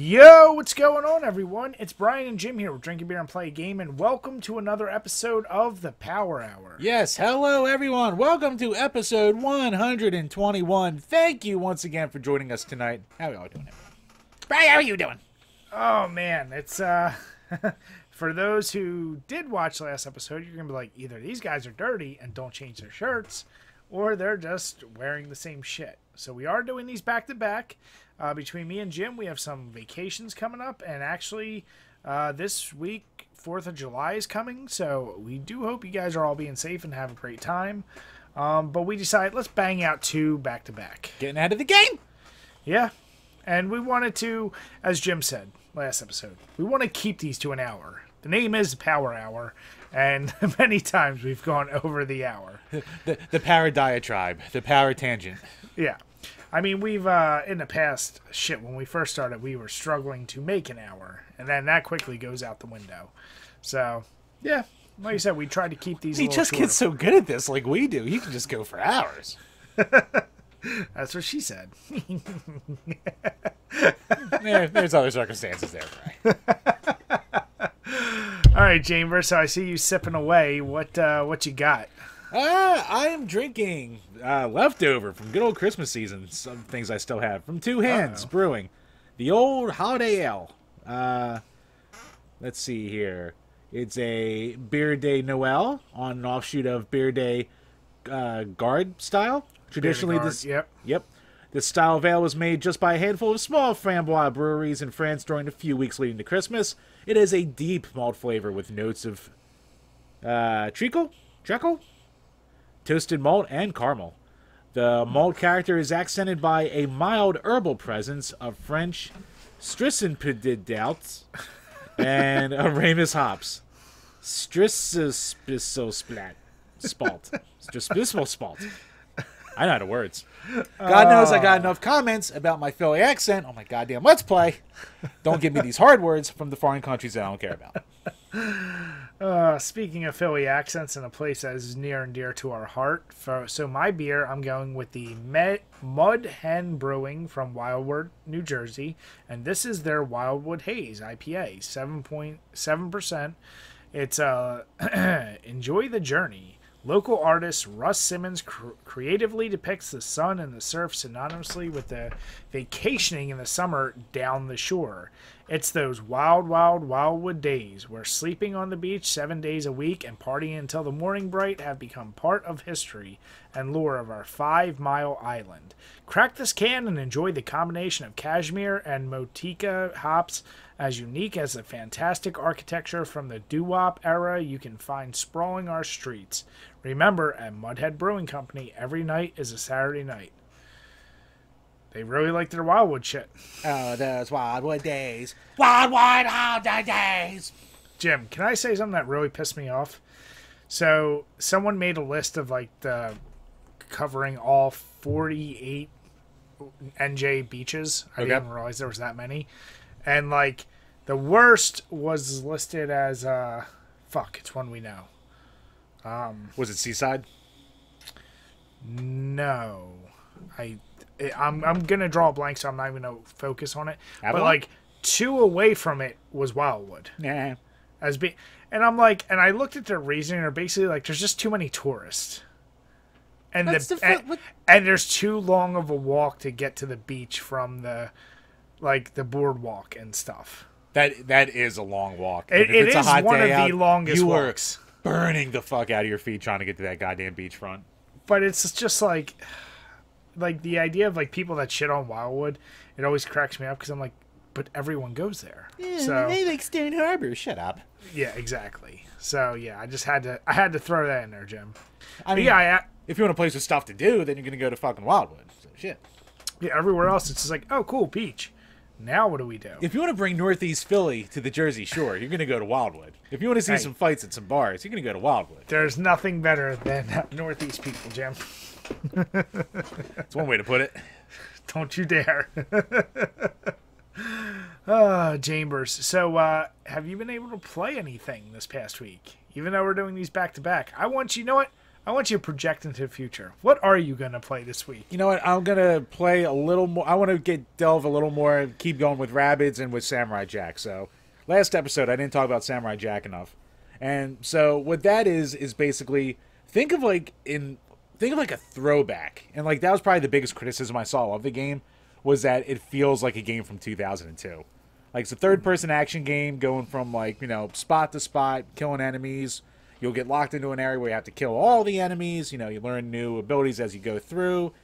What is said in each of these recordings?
Yo, what's going on, everyone? It's Brian and Jim here with Drink a Beer and Play a Game, and welcome to another episode of the Power Hour. Yes, hello everyone. Welcome to episode 121. Thank you once again for joining us tonight. How are y'all doing? Brian, how are you doing? Oh man, it's for those who did watch last episode, you're gonna be like, either these guys are dirty and don't change their shirts, or they're just wearing the same shit. So we are doing these back to back. Between me and Jim, we have some vacations coming up, and actually this week, 4th of July is coming, so we do hope you guys are all being safe and have a great time. But we decided, let's bang out two back to back. Getting out of the game? Yeah, and we wanted to, as Jim said last episode, we want to keep these to an hour. The name is the Power Hour, and many times we've gone over the hour. The power diatribe, the power tangent. Yeah. I mean, we've, in the past, when we first started, we were struggling to make an hour, and then that quickly goes out the window. So, yeah, like you said, we tried to keep these a He little just gets so good at this like we do. He can just go for hours. That's what she said. There's other circumstances there, right? All right, Chambers, so I see you sipping away. What you got? I am drinking leftover from good old Christmas season. Some things I still have from Two Hands Brewing, the old holiday ale. Let's see here. It's a Beer Day Noel on an offshoot of Beer Day Guard style. Traditionally, this style of ale was made just by a handful of small Framboise breweries in France during the few weeks leading to Christmas. It has a deep malt flavor with notes of treacle, toasted malt, and caramel. The malt character is accented by a mild herbal presence of French Strissenpedidalt and Aramis hops. Strissenspalt. I know how to words. God knows I got enough comments about my Philly accent on my goddamn Let's Play. Don't give me these hard words from the foreign countries that I don't care about. Speaking of Philly accents in a place that is near and dear to our heart, so my beer, I'm going with the Mud Hen Brewing from Wildwood, New Jersey, and this is their Wildwood Haze IPA, 7.7%. It's Enjoy the Journey. Local artist Russ Simmons creatively depicts the sun and the surf synonymously with the vacationing in the summer down the shore. It's those wildwood days where sleeping on the beach 7 days a week and partying until the morning bright have become part of history and lore of our 5-mile island. Crack this can and enjoy the combination of cashmere and Motica hops, as unique as the fantastic architecture from the doo-wop era you can find sprawling our streets. Remember, at Mudhead Brewing Company, every night is a Saturday night. They really like their Wildwood shit. Oh, those Wildwood days. Wildwood days. Jim, can I say something that really pissed me off? So, someone made a list of, like, covering all 48 NJ beaches. I didn't even realize there was that many. And, like, the worst was listed as, it's one we know. Was it Seaside? No. I'm going to draw a blank, so I'm not even going to focus on it. Avalon? But, like, 2 away from it was Wildwood. Nah. And I'm like, and I looked at their reasoning, and they're basically like, there's just too many tourists. And and there's too long of a walk to get to the beach from the boardwalk and stuff. That is a long walk. It is one of the longest walks. Burning the fuck out of your feet trying to get to that goddamn beachfront. But it's just like the idea of like people that shit on Wildwood, it always cracks me up because I'm like, but everyone goes there. Yeah, so they like Stone Harbor. Shut up. Yeah, exactly. So yeah, I had to throw that in there, Jim. I mean, if you want a place with stuff to do, then you're gonna go to fucking Wildwood. So shit. Yeah, everywhere else it's just like, oh, cool beach. Now what do we do? If you want to bring Northeast Philly to the Jersey Shore, you're gonna go to Wildwood. If you want to see some fights at some bars, you're gonna go to Wildwood. There's nothing better than Northeast people, Jim. That's one way to put it. Don't you dare. Chambers. So, have you been able to play anything this past week? Even though we're doing these back to back, I want you know what? I want you to project into the future. What are you going to play this week? You know what? I'm going to play a little more. I want to delve a little more, keep going with Rabbids and with Samurai Jack. So last episode, I didn't talk about Samurai Jack enough. And so what that is basically, think of like a throwback. And like that was probably the biggest criticism I saw of the game, was that it feels like a game from 2002. Like, it's a third-person action game going from, like, you know, spot to spot, killing enemies. You'll get locked into an area where you have to kill all the enemies. You know, you learn new abilities as you go through.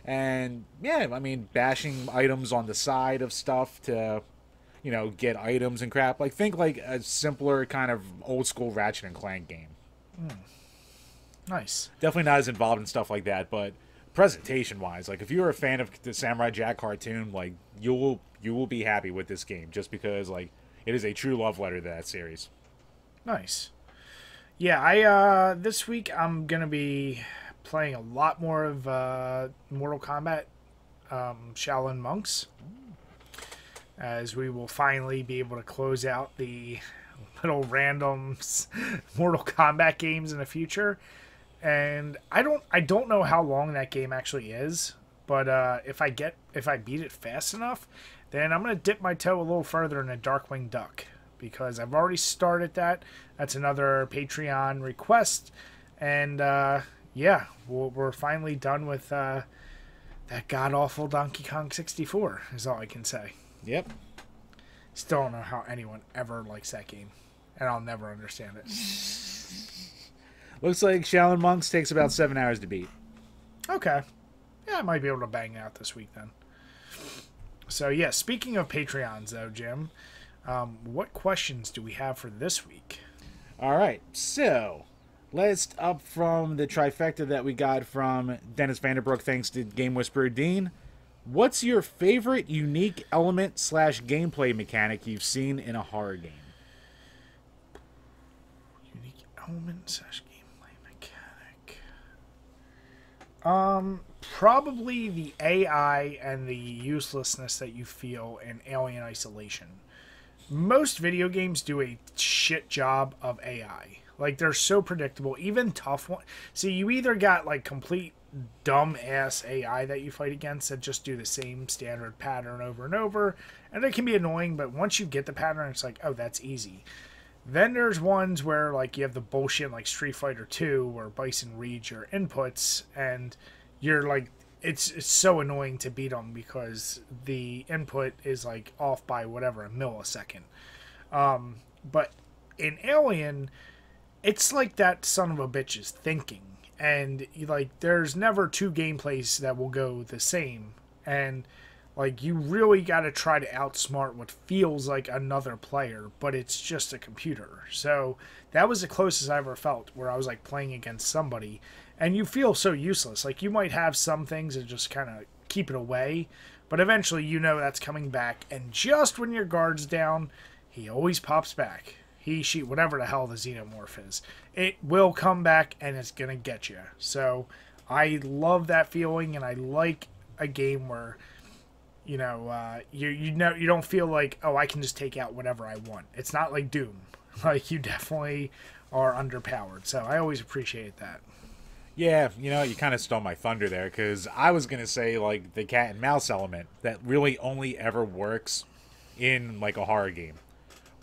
And, yeah, I mean, bashing items on the side of stuff to, you know, get items and crap. Like, think like a simpler kind of old-school Ratchet and Clank game. Nice. Definitely not as involved in stuff like that, but presentation-wise, like, if you're a fan of the Samurai Jack cartoon, like, you will be happy with this game, just because, like, it is a true love letter to that series. Nice. Yeah, this week I'm gonna be playing a lot more of Mortal Kombat Shaolin Monks, as we will finally be able to close out the little random Mortal Kombat games in the future. And I don't know how long that game actually is, but if I beat it fast enough, then I'm gonna dip my toe a little further in a Darkwing Duck, because I've already started that. That's another Patreon request, and yeah, we're finally done with that god awful Donkey Kong 64. Is all I can say. Yep. Still don't know how anyone ever likes that game, and I'll never understand it. Looks like Shaolin Monks takes about 7 hours to beat. Okay. Yeah, I might be able to bang out this week then. So, yeah, speaking of Patreons, though, Jim, what questions do we have for this week? All right. So, let's up from the trifecta that we got from Dennis Vanderbrook, thanks to Game Whisperer Dean. What's your favorite unique element / gameplay mechanic you've seen in a horror game? Unique element / gameplay mechanic. Probably the AI and the uselessness that you feel in Alien Isolation. Most video games do a shit job of AI. Like, they're so predictable, even tough ones. See, you either got like complete dumb-ass AI that you fight against that just do the same standard pattern over and over, and it can be annoying, but once you get the pattern, it's like, oh, that's easy. Then there's ones where, like, you have the bullshit like Street Fighter 2 where Bison reads your inputs, and you're like, it's so annoying to beat them because the input is like off by whatever, a millisecond. But in Alien, it's like that son of a bitch is thinking, and like there's never two gameplays that will go the same, and like you really got to try to outsmart what feels like another player, but it's just a computer. So that was the closest I ever felt, where I was like playing against somebody and you feel so useless. Like, you might have some things that just kind of keep it away, but eventually you know that's coming back, and just when your guard's down, he always pops back. He, she, whatever the hell the xenomorph is. It will come back, and it's going to get you. So I love that feeling, and I like a game where, you know, you don't feel like, oh, I can just take out whatever I want. It's not like Doom. Like, you definitely are underpowered. So I always appreciate that. Yeah, you know, you kind of stole my thunder there, because I was going to say, like, the cat and mouse element that really only ever works in, like, a horror game.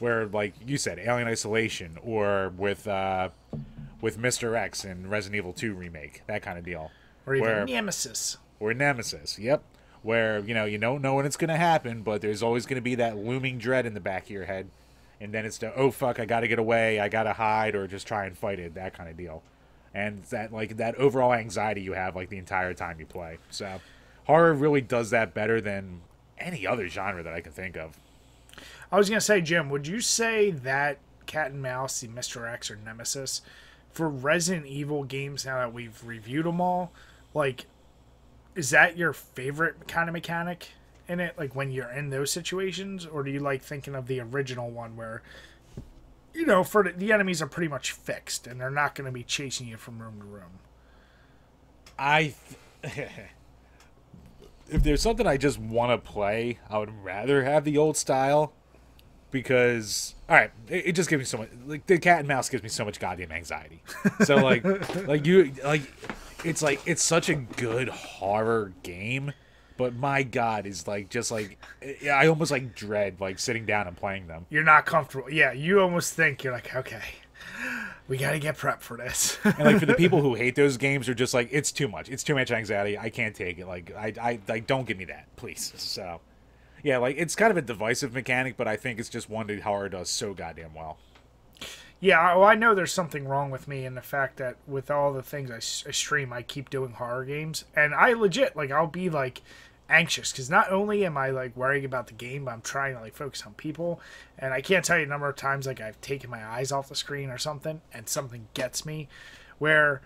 Where, like you said, Alien Isolation, or with Mr. X in Resident Evil 2 Remake, that kind of deal. Or even Nemesis. Or Nemesis, yep. Where, you don't know when it's going to happen, but there's always going to be that looming dread in the back of your head. And then it's the, oh, fuck, I got to get away, I got to hide, or just try and fight it, that kind of deal. And that, like, that overall anxiety you have, like, the entire time you play. So, horror really does that better than any other genre that I can think of. I was going to say, Jim, would you say that Cat and Mouse, the Mr. X, or Nemesis, for Resident Evil games, now that we've reviewed them all, like, is that your favorite kind of mechanic in it, like, when you're in those situations? Or do you like thinking of the original one where, you know, for the enemies are pretty much fixed, and they're not going to be chasing you from room to room? If there's something I just want to play, I would rather have the old style. because all right, it just gives me so much. Like the cat and mouse gives me so much goddamn anxiety. So like it's such a good horror game, but my god, is like just like I almost like dread like sitting down and playing them. You're not comfortable. Yeah, you almost think you're like, okay, we got to get prepped for this. And like for the people who hate those games are just like, it's too much. It's too much anxiety. I can't take it. Like I don't give me that, please. So yeah, like it's kind of a divisive mechanic, but I think it's just one that horror does so goddamn well. Yeah, well, I know there's something wrong with me in the fact that with all the things I stream, I keep doing horror games. And I legit, like, I'll be, like, anxious. Because not only am I, like, worrying about the game, but I'm trying to, like, focus on people. And I can't tell you the number of times, like, I've taken my eyes off the screen or something, and something gets me. Where,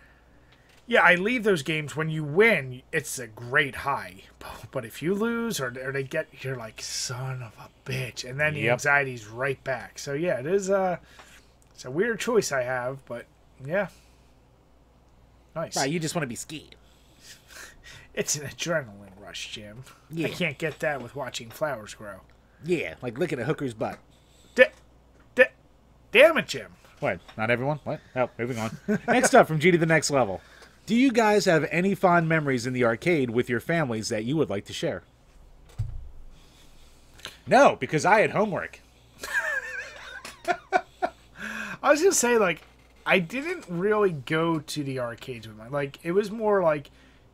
yeah, I leave those games. When you win, it's a great high. But if you lose or they get, you're like, son of a bitch. And then the anxiety's right back. So, yeah, it is, it's a weird choice I have, but yeah. Nice. Right, you just want to be skiing. It's an adrenaline rush, Jim. Yeah. I can't get that with watching flowers grow. Yeah, like licking a hooker's butt. Damn it, Jim. What? Not everyone? What? Oh, moving on. Next up from G to the next level. Do you guys have any fond memories in the arcade with your families that you would like to share? No, because I had homework. I was going to say, like, I didn't really go to the arcades with my... Like, it was more like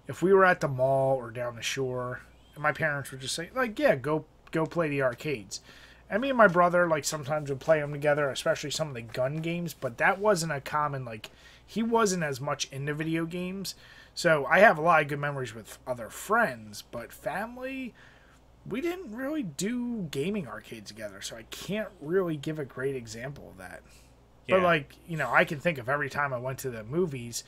if we were at the mall or down the shore, and my parents would just say, like, yeah, go play the arcades. And me and my brother, like, sometimes would play them together, especially some of the gun games, but that wasn't a common, like, he wasn't as much into video games. So I have a lot of good memories with other friends, but family, we didn't really do gaming arcades together, so I can't really give a great example of that. Yeah. But, like, you know, I can think of every time I went to the movies,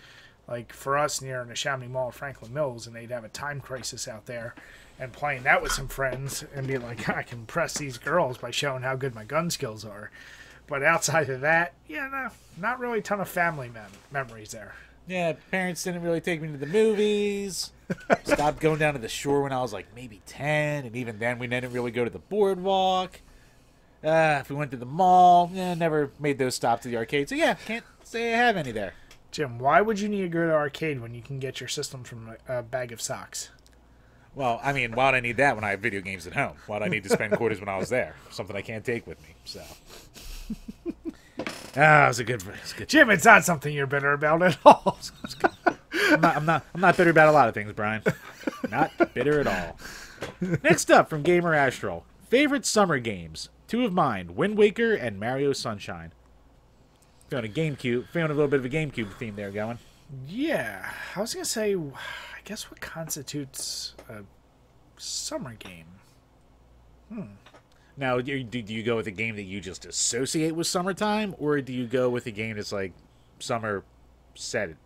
like, for us near the Chamonix Mall at Franklin Mills, and they'd have a Time Crisis out there, and playing that with some friends, and being like, I can impress these girls by showing how good my gun skills are. But outside of that, yeah, no, not really a ton of family memories there. Yeah, parents didn't really take me to the movies. Stopped going down to the shore when I was, like, maybe 10, and even then we didn't really go to the boardwalk. If we went to the mall, never made those stops to the arcade. So, yeah, can't say I have any there. Jim, why would you need to go to the arcade when you can get your system from a bag of socks? Well, I mean, why would I need that when I have video games at home? Why would I need to spend quarters when I was there? Something I can't take with me, so... it was a good Jim, it's not something you're bitter about at all. I'm not bitter about a lot of things, Brian. Not bitter at all. Next up from Gamer Astral. Favorite summer games. 2 of mine, Wind Waker and Mario Sunshine. Feeling a little bit of a GameCube theme there going. Yeah, I was going to say, I guess what constitutes a summer game? Now, do you go with a game that you just associate with summertime, or do you go with a game that's like summer set?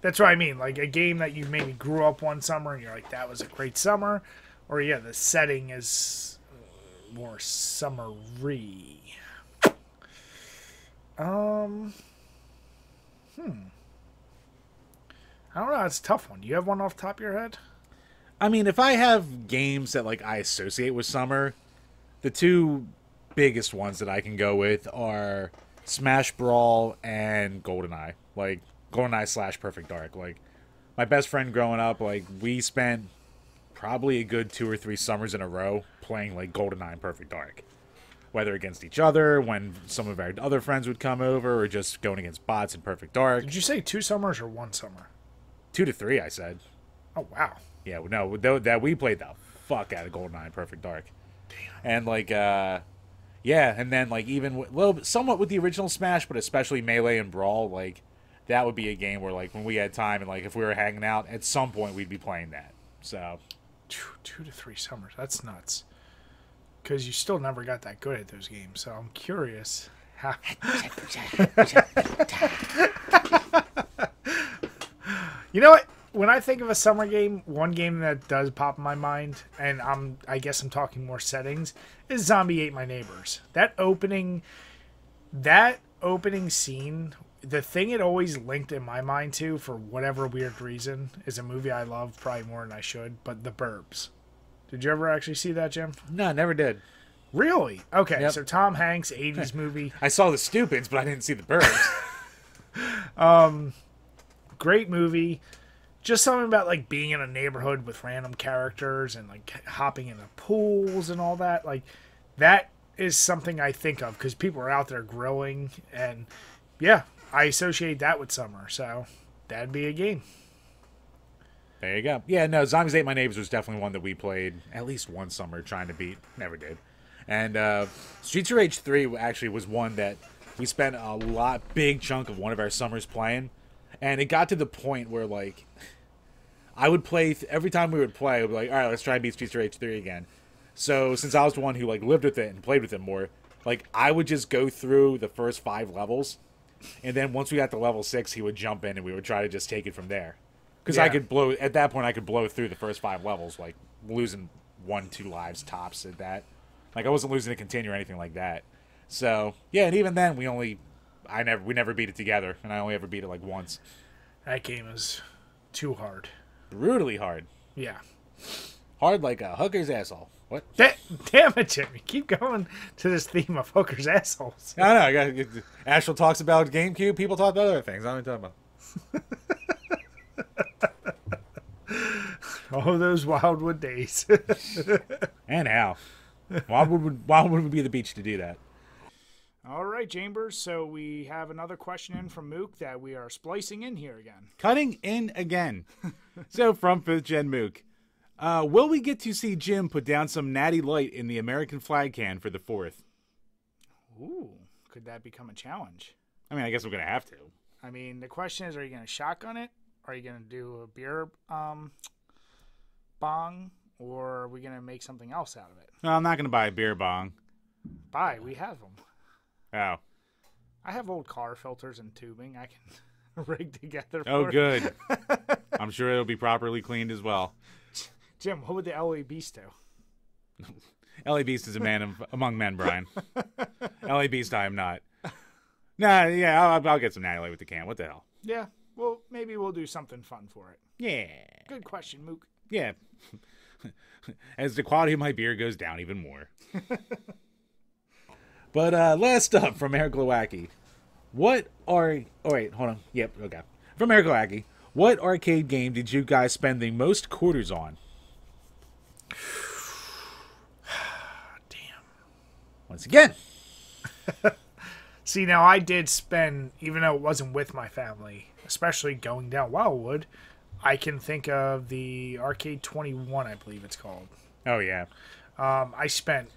That's what I mean, like a game that you maybe grew up one summer and you're like, that was a great summer, or yeah, the setting is more summery. I don't know, it's a tough one. Do you have one off the top of your head? I mean, if I have games that like I associate with summer, the 2 biggest ones that I can go with are Smash Brawl and GoldenEye. Like GoldenEye / Perfect Dark. Like my best friend growing up, like we spent probably a good 2 or 3 summers in a row playing like GoldenEye and Perfect Dark. Whether against each other, when some of our other friends would come over, or just going against bots in Perfect Dark. Did you say 2 summers or 1 summer? 2 to 3, I said. Oh, wow. Yeah, no, that we played the fuck out of GoldenEye and Perfect Dark. Damn. And like, yeah, and then like even somewhat with the original Smash, but especially Melee and Brawl, like that would be a game where like when we had time and like if we were hanging out, at some point we'd be playing that. So 2 to 3 summers. That's nuts. Because you still never got that good at those games, so I'm curious. You know what? When I think of a summer game, one game that does pop in my mind, and I guess I'm talking more settings, is Zombie Ate My Neighbors. That opening scene, the thing it always linked in my mind to, for whatever weird reason, is a movie I love probably more than I should, but The Burbs. Did you ever actually see that, Jim? No, never did. Really? Okay, Yep. so Tom Hanks, 80s movie. I saw The Stupids, but I didn't see The Birds. Great movie. Just something about like being in a neighborhood with random characters and like hopping in the pools and all that. Like that is something I think of because people are out there grilling, and yeah, I associate that with summer. So that'd be a game. There you go. Yeah, no, Zombies Ate My Neighbors was definitely one that we played at least one summer trying to beat. Never did. And Streets of Rage 3 actually was one that we spent a big chunk of one of our summers playing. And it got to the point where, like, I would play, every time we would play, I would be like, all right, let's try and beat Streets of Rage 3 again. So, since I was the one who, like, lived with it and played with it more, like, I would just go through the first 5 levels. And then once we got to level 6, he would jump in and we would try to just take it from there. Because I could blow, at that point, I could blow through the first 5 levels, like, losing 1-2 lives tops at that. Like, I wasn't losing to continue or anything like that. So, yeah, and even then, we never beat it together, and I only ever beat it, like, once. That game is too hard. Brutally hard. Yeah. Hard like a hooker's asshole. What? Damn it, Jimmy. Keep going to this theme of hookers' assholes. I know. Ashel talks about GameCube, people talk about other things. I don't talk about. Oh, those Wildwood days. And how. Wildwood would be the beach to do that. All right, Chambers. So we have another question in from Mook that we are splicing in here again. Cutting in again. So from 5th Gen Mook. Will we get to see Jim put down some Natty Light in the American flag can for the 4th? Ooh, could that become a challenge? I mean, I guess we're going to have to. I mean, the question is, are you going to shotgun it? Are you going to do a beer bong? Or are we going to make something else out of it? No, I'm not going to buy a beer bong. We have them. Oh. I have old car filters and tubing I can rig together for Oh, good. I'm sure it'll be properly cleaned as well. Jim, what would the LA Beast do? LA Beast is a man among men, Brian. LA Beast, I am not. Nah, yeah, I'll get some Natty Light with the can. What the hell? Yeah, well, maybe we'll do something fun for it. Yeah. Good question, Mook. Yeah. As the quality of my beer goes down even more. But last up from Eric Glowacki. Oh, wait, hold on. Yep, okay. From Eric Glowacki. What arcade game did you guys spend the most quarters on? Damn. Once again. See, now I did spend, even though it wasn't with my family, especially going down Wildwood, I can think of the Arcade 21, I believe it's called. Oh, yeah. I spent...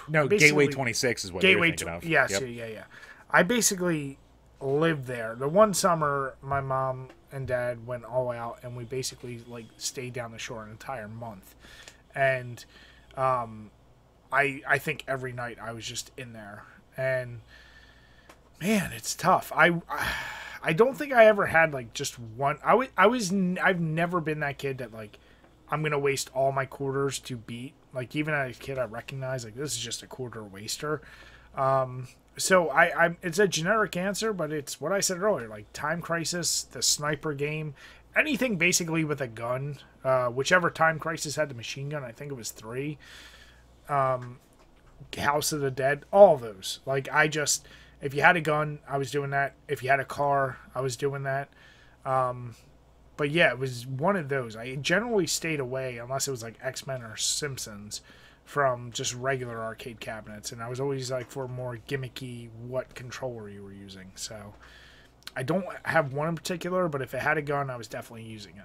No, Gateway 26 is what you're thinking of. Yes, yep. Yeah. I basically lived there. The one summer, my mom and dad went all out, and we basically like stayed down the shore an entire month. And I think every night I was just in there. And, man, it's tough. I don't think I ever had like just one. I've never been that kid that like I'm gonna waste all my quarters to beat. Like even as a kid, I recognize like this is just a quarter waster. So I it's a generic answer, but it's what I said earlier. Like Time Crisis, the sniper game, anything basically with a gun. Whichever Time Crisis had the machine gun, I think it was 3. House of the Dead, all of those. Like if you had a gun, I was doing that. If you had a car, I was doing that. But yeah, it was one of those. I generally stayed away, unless it was like X-Men or Simpsons, from just regular arcade cabinets. And I was always like for more gimmicky what controller you were using. So I don't have one in particular, but if it had a gun, I was definitely using it.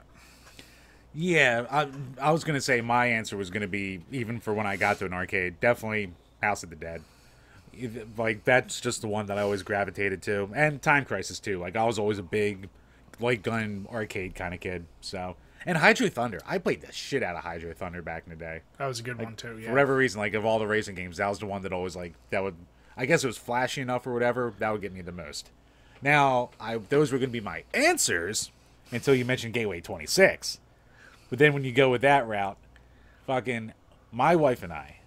Yeah, I was going to say my answer was going to be, even for when I got to an arcade, definitely House of the Dead. Like, that's just the one that I always gravitated to. And Time Crisis, too. Like, I was always a big light gun arcade kind of kid. So, and Hydro Thunder. I played the shit out of Hydro Thunder back in the day. That was a good one, too, yeah. For whatever reason, like, of all the racing games, that was the one that always, like, that would... I guess it was flashy enough or whatever. That would get me the most. Now, those were going to be my answers until you mentioned Gateway 26. But then when you go with that route, fucking my wife and I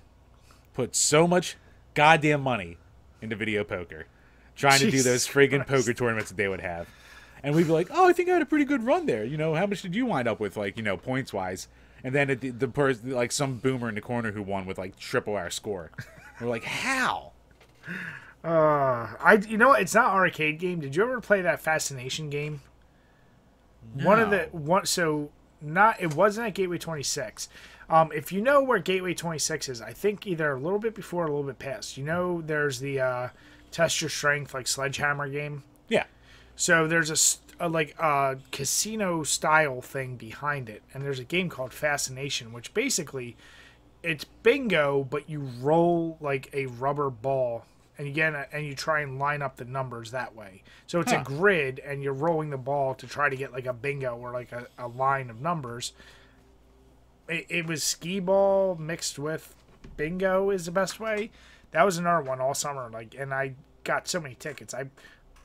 put so much goddamn money into video poker, trying to do those friggin' poker tournaments that they would have. And we'd be like, oh, I think I had a pretty good run there. You know, how much did you wind up with, like, you know, points-wise? And then the person, like some boomer in the corner who won with like triple our score. We're like, how? You know what? It's not arcade game. Did you ever play that Fascination game? No. It wasn't at Gateway 26. If you know where Gateway 26 is, I think either a little bit before or a little bit past. You know, there's the Test Your Strength like Sledgehammer game. Yeah. So there's a casino style thing behind it, and there's a game called Fascination, which basically it's bingo, but you roll like a rubber ball, and you try and line up the numbers that way. So it's a grid, and you're rolling the ball to try to get like a bingo or like a line of numbers. It was skee ball mixed with bingo is the best way. That was another one all summer, and I got so many tickets. I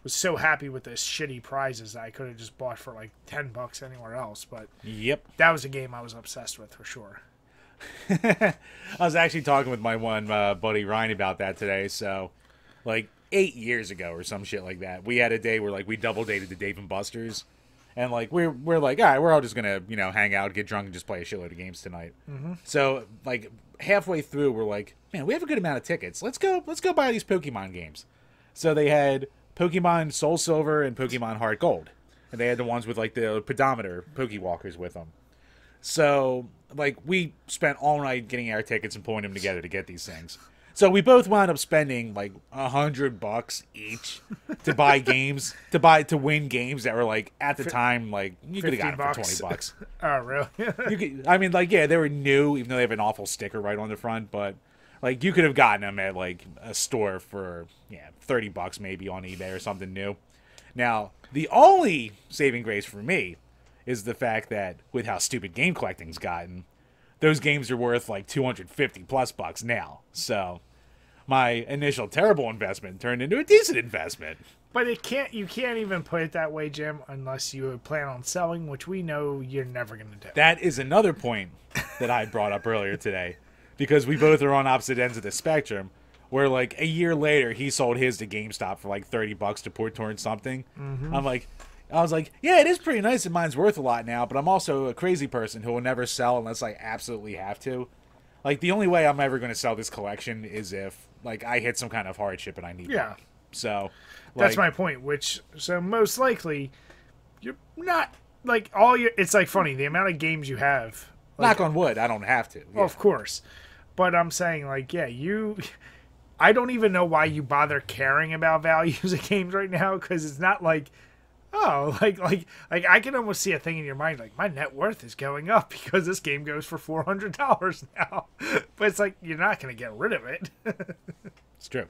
was so happy with the shitty prizes that I could have just bought for like $10 anywhere else. But yep, that was a game I was obsessed with for sure. I was actually talking with my one buddy Ryan about that today. So, like 8 years ago or some shit like that, we had a day where like we double dated the Dave and Buster's, and like we're like, all right, we're all just gonna hang out, get drunk, and just play a shitload of games tonight. Mm-hmm. So like halfway through, we're like, man, we have a good amount of tickets. Let's go buy these Pokemon games. So they had Pokemon Soul Silver and Pokemon Heart Gold, and they had the ones with like the pedometer Pokewalkers with them. So like we spent all night getting our tickets and pulling them together to get these things. So we both wound up spending like $100 each to buy games, to win games that were like at the time like you could have got it for $20. Oh really? I mean, like, yeah, they were new, even though they have an awful sticker right on the front, but like you could have gotten them at like a store for $30 maybe on eBay or something new. Now, the only saving grace for me is the fact that with how stupid game collecting's gotten, those games are worth like $250+ now. So my initial terrible investment turned into a decent investment. But you can't even put it that way, Jim, unless you plan on selling, which we know you're never going to do. That is another point that I brought up earlier today, because we both are on opposite ends of the spectrum, where like a year later he sold his to GameStop for like $30 to put towards something. Mm-hmm. I was like, yeah, it is pretty nice and mine's worth a lot now, but I'm also a crazy person who will never sell unless I absolutely have to. Like, the only way I'm ever going to sell this collection is if, like, I hit some kind of hardship and I need money. So, that's my point, so most likely, you're not, like, it's, like, funny, the amount of games you have. Like, knock on wood, I don't have to. Well, of course. But I'm saying, like, I don't even know why you bother caring about values of games right now, because it's not like, oh, like I can almost see a thing in your mind like my net worth is going up because this game goes for $400 now. But it's like you're not going to get rid of it. It's true.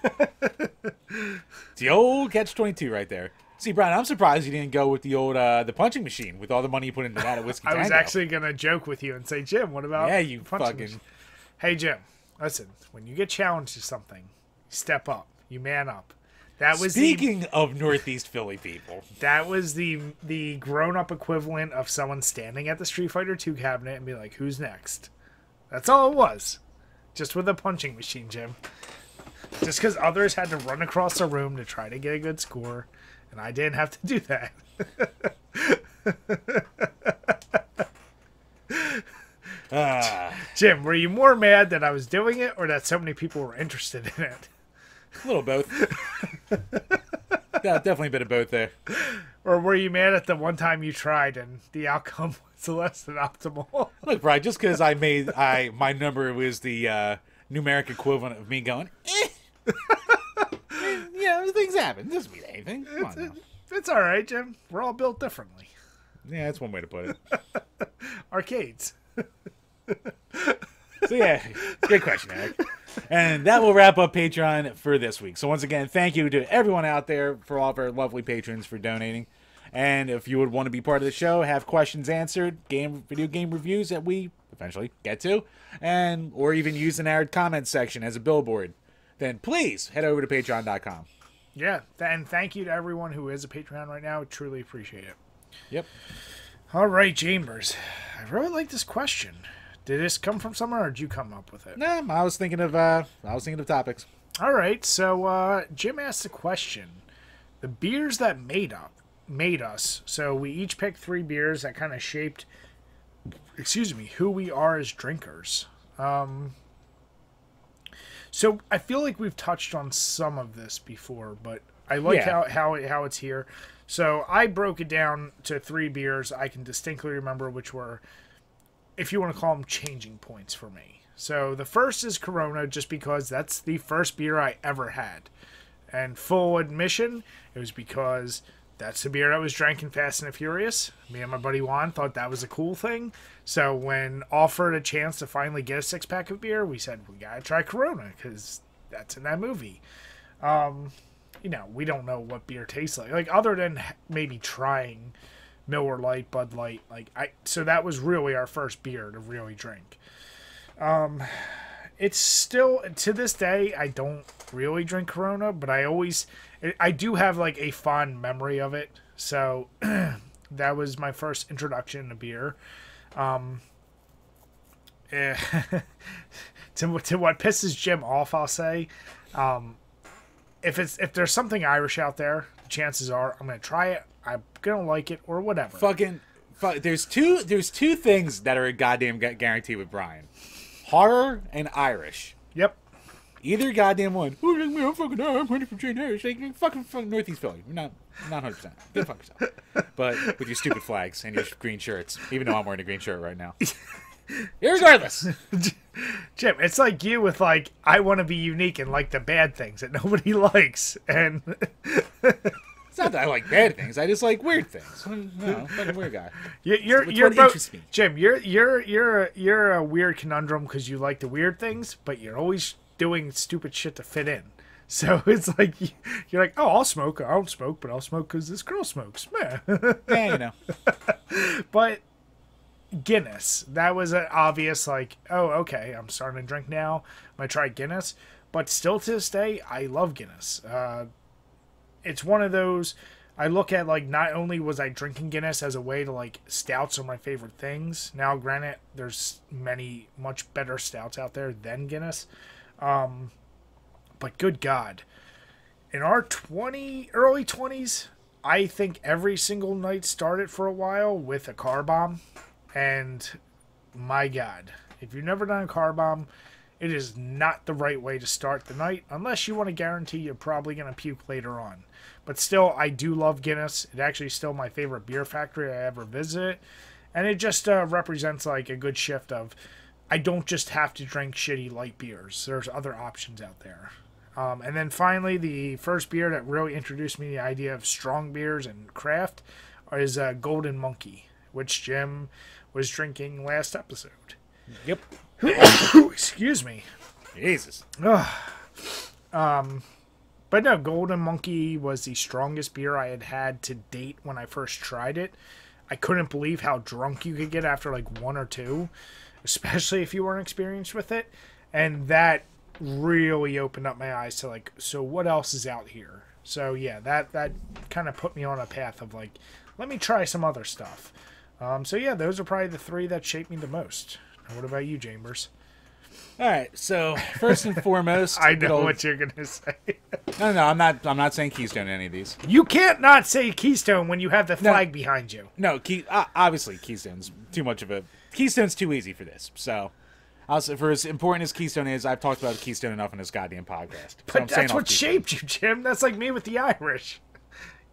It's the old catch-22 right there. See, Brian, I'm surprised you didn't go with the old the punching machine with all the money you put into that at Whiskey Tango. I was actually going to joke with you and say, Jim, what about you fucking... Hey, Jim, listen, when you get challenged to something, step up. You man up. That was Speaking of Northeast Philly people. That was the grown-up equivalent of someone standing at the Street Fighter 2 cabinet and be like, who's next? That's all it was. Just with a punching machine, Jim. Just because others had to run across the room to try to get a good score, and I didn't have to do that. Jim, were you more mad that I was doing it or that so many people were interested in it? A little both. Yeah, definitely a bit of both there. Or were you mad at the one time you tried and the outcome was less than optimal? Look, Brian, just because my number was the numeric equivalent of me going, things happen. It doesn't mean anything. It's all right, Jim. We're all built differently. Yeah, that's one way to put it. Arcades. So yeah, great question, Eric. And that will wrap up Patreon for this week. So once again, thank you to everyone out there, for all of our lovely patrons for donating. And if you would want to be part of the show, have questions answered, video game reviews that we eventually get to, or even use an arid comment section as a billboard, then please head over to patreon.com. Yeah, and thank you to everyone who is a Patreon right now. I truly appreciate it. Yep. All right, Chambers. I really like this question. Did this come from somewhere, or did you come up with it? Nah, I was thinking of topics. All right, so Jim asked a question: the beers that made us. So we each picked 3 beers that kind of shaped excuse me, who we are as drinkers. So I feel like we've touched on some of this before, but I like how it's here. So I broke it down to 3 beers I can distinctly remember, which were, if you want to call them, changing points for me. So the first is Corona, just because that's the first beer I ever had. And full admission, it was because that's the beer I was drinking Fast and the Furious. Me and my buddy Juan thought that was a cool thing. So when offered a chance to finally get a 6-pack of beer, we said, we gotta try Corona, because that's in that movie. You know, we don't know what beer tastes like. Like, other than maybe trying Miller Lite, Bud Light. So that was really our first beer to really drink. It's still, to this day, I don't really drink Corona, but I do have, like, a fond memory of it. So that was my first introduction to beer. To what pisses Jim off, I'll say, if there's something Irish out there, chances are I'm gonna try it. I'm gonna like it or whatever. There's two things that are a goddamn guarantee with Brian: horror and Irish. Yep. Either goddamn one. I'm ready for Jane Irish. Fucking Northeast Philly. Not 100%. Go fuck yourself. But with your stupid flags and your green shirts, even though I'm wearing a green shirt right now. Irregardless. Jim, it's like you with, like, I want to be unique and like the bad things that nobody likes. And it's not that I like bad things. I just like weird things. No, fucking weird guy. You're interests me. Jim, you're a weird conundrum because you like the weird things, but you're always doing stupid shit to fit in. So it's like you're like, oh, I'll smoke. I don't smoke, but I'll smoke because this girl smokes. Yeah, you know. But Guinness, that was an obvious, like, oh, okay, I'm starting to drink now. I'm gonna try Guinness, but still to this day, I love Guinness. It's one of those I look at, like, not only was I drinking Guinness as a way to, like, stouts are my favorite things. Now, granted, there's many much better stouts out there than Guinness. But good God, in our early 20s, I think every single night started for a while with a car bomb. And my God, if you've never done a car bomb, it is not the right way to start the night, unless you want to guarantee you're probably going to puke later on. But still, I do love Guinness. It actually is still my favorite beer factory I ever visited. And it just represents, like, a good shift of, I don't just have to drink shitty light beers. There's other options out there. And then finally, the first beer that really introduced me to the idea of strong beers and craft is Golden Monkey, which Jim was drinking last episode. Yep. Excuse me. Jesus. But no, Golden Monkey was the strongest beer I had had to date when I first tried it. I couldn't believe how drunk you could get after like 1 or 2, especially if you weren't experienced with it. And that really opened up my eyes to, like, so what else is out here? So yeah, that kind of put me on a path of, like, let me try some other stuff. So yeah, those are probably the 3 that shaped me the most. Now, what about you, Chambers? All right, so first and foremost, I know what you're gonna say. No, I'm not saying Keystone in any of these. You can't not say Keystone when you have the flag behind you. No, obviously Keystone's too much of a Keystone's too easy for this. So, for as important as Keystone is, I've talked about Keystone enough in this goddamn podcast. But that's what shaped you, Jim. That's like me with the Irish.